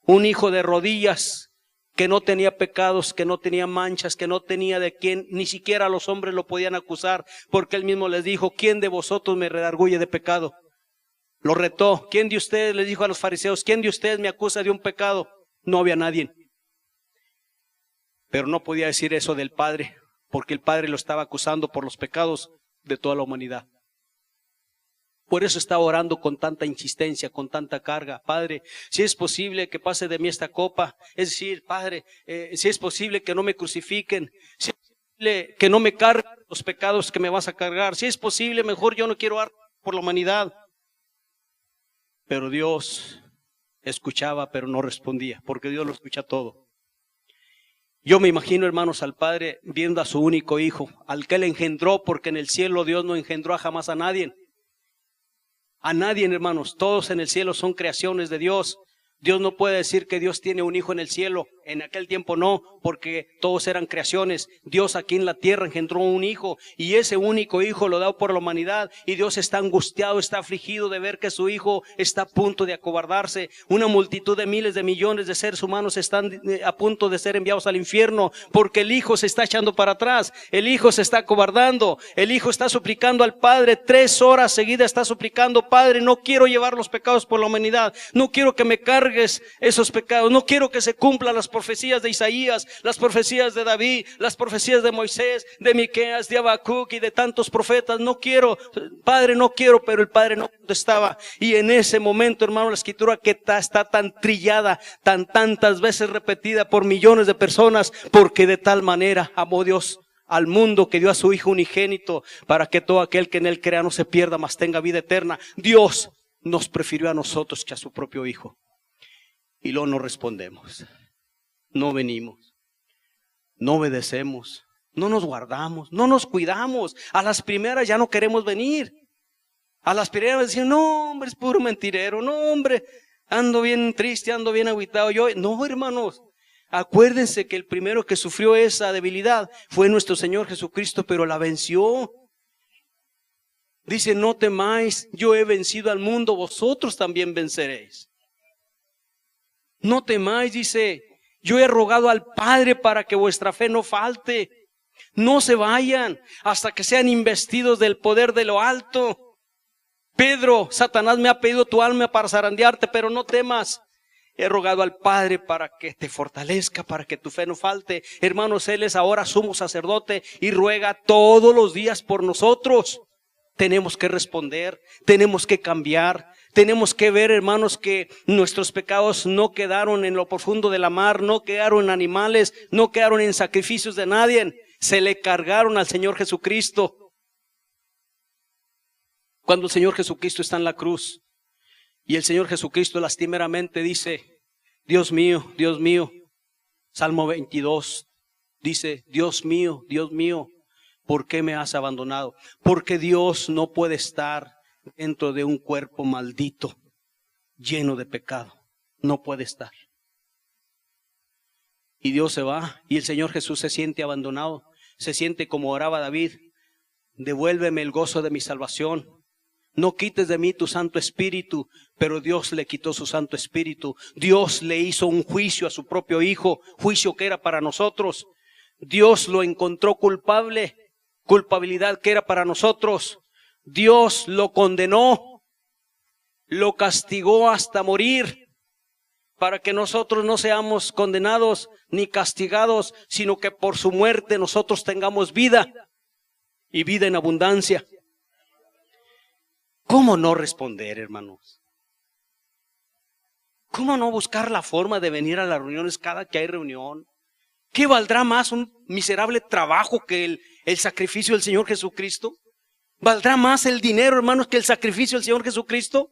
Speaker 1: un hijo de rodillas, que no tenía pecados, que no tenía manchas, que no tenía de quien, ni siquiera los hombres lo podían acusar, porque él mismo les dijo, ¿quién de vosotros me redarguye de pecado? Lo retó. ¿Quién de ustedes, les dijo a los fariseos, quién de ustedes me acusa de un pecado? No había nadie. Pero no podía decir eso del Padre, porque el Padre lo estaba acusando por los pecados de toda la humanidad. Por eso estaba orando con tanta insistencia, con tanta carga. Padre, si es posible que pase de mí esta copa, es decir, Padre, si es posible que no me crucifiquen, si es posible que no me carguen los pecados que me vas a cargar, si es posible, mejor yo no quiero orar por la humanidad. Pero Dios escuchaba, pero no respondía, porque Dios lo escucha todo. Yo me imagino, hermanos, al Padre viendo a su único hijo, al que él engendró, porque en el cielo Dios no engendró jamás a nadie. A nadie, hermanos, todos en el cielo son creaciones de Dios. Dios no puede decir que Dios tiene un hijo en el cielo. En aquel tiempo no, porque todos eran creaciones. Dios aquí en la tierra engendró un hijo y ese único hijo lo da por la humanidad. Y Dios está angustiado, está afligido de ver que su hijo está a punto de acobardarse. Una multitud de miles de millones de seres humanos están a punto de ser enviados al infierno porque el hijo se está echando para atrás. El hijo se está acobardando. El hijo está suplicando al Padre. 3 horas seguidas está suplicando, Padre, no quiero llevar los pecados por la humanidad. No quiero que me cargues esos pecados. No quiero que se cumplan las profecías de Isaías, las profecías de David, las profecías de Moisés, de Miqueas, de Habacuc y de tantos profetas. No quiero, Padre, no quiero, pero el Padre no contestaba. Y en ese momento, hermano, la escritura que está tan trillada, tantas veces repetida por millones de personas, porque de tal manera amó Dios al mundo que dio a su Hijo unigénito para que todo aquel que en él crea no se pierda, mas tenga vida eterna. Dios nos prefirió a nosotros que a su propio Hijo. Y luego no respondemos, no venimos, no obedecemos, no nos guardamos, no nos cuidamos. A las primeras ya no queremos venir. A las primeras decimos, no hombre, es puro mentirero, no hombre, ando bien triste, ando bien agüitado yo. No, hermanos, acuérdense que el primero que sufrió esa debilidad fue nuestro Señor Jesucristo, pero la venció. Dice, no temáis, yo he vencido al mundo, vosotros también venceréis. No temáis, dice, yo he rogado al Padre para que vuestra fe no falte. No se vayan hasta que sean investidos del poder de lo alto. Pedro, Satanás me ha pedido tu alma para zarandearte, pero no temas. He rogado al Padre para que te fortalezca, para que tu fe no falte. Hermanos, Él es ahora sumo sacerdote y ruega todos los días por nosotros. Tenemos que responder, tenemos que cambiar. Tenemos que ver, hermanos, que nuestros pecados no quedaron en lo profundo de la mar, no quedaron en animales, no quedaron en sacrificios de nadie, se le cargaron al Señor Jesucristo. Cuando el Señor Jesucristo está en la cruz y el Señor Jesucristo lastimeramente dice, Dios mío, Salmo 22 dice, Dios mío, ¿por qué me has abandonado? Porque Dios no puede estar dentro de un cuerpo maldito, lleno de pecado. No puede estar. Y Dios se va y el Señor Jesús se siente abandonado. Se siente como oraba David, devuélveme el gozo de mi salvación. No quites de mí tu Santo Espíritu, pero Dios le quitó su Santo Espíritu. Dios le hizo un juicio a su propio Hijo, juicio que era para nosotros. Dios lo encontró culpable, culpabilidad que era para nosotros. Dios lo condenó, lo castigó hasta morir, para que nosotros no seamos condenados ni castigados, sino que por su muerte nosotros tengamos vida y vida en abundancia. ¿Cómo no responder, hermanos? ¿Cómo no buscar la forma de venir a las reuniones cada que hay reunión? ¿Qué valdrá más un miserable trabajo que el sacrificio del Señor Jesucristo? ¿Valdrá más el dinero, hermanos, que el sacrificio del Señor Jesucristo?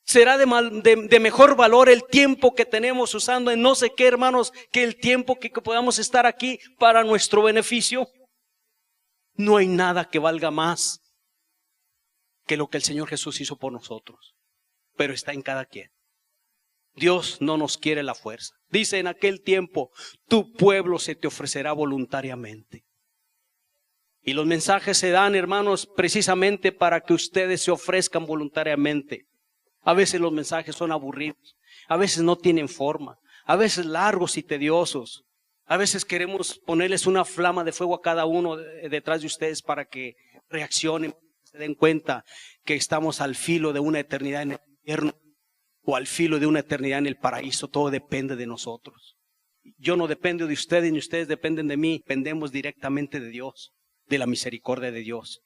Speaker 1: ¿Será de mejor valor el tiempo que tenemos usando en no sé qué, hermanos, que el tiempo que podamos estar aquí para nuestro beneficio? No hay nada que valga más que lo que el Señor Jesús hizo por nosotros, pero está en cada quien. Dios no nos quiere la fuerza. Dice en aquel tiempo, tu pueblo se te ofrecerá voluntariamente. Y los mensajes se dan, hermanos, precisamente para que ustedes se ofrezcan voluntariamente. A veces los mensajes son aburridos, a veces no tienen forma, a veces largos y tediosos. A veces queremos ponerles una flama de fuego a cada uno detrás de ustedes para que reaccionen, se den cuenta que estamos al filo de una eternidad en el infierno o al filo de una eternidad en el paraíso. Todo depende de nosotros. Yo no dependo de ustedes ni ustedes dependen de mí, dependemos directamente de Dios, de la misericordia de Dios.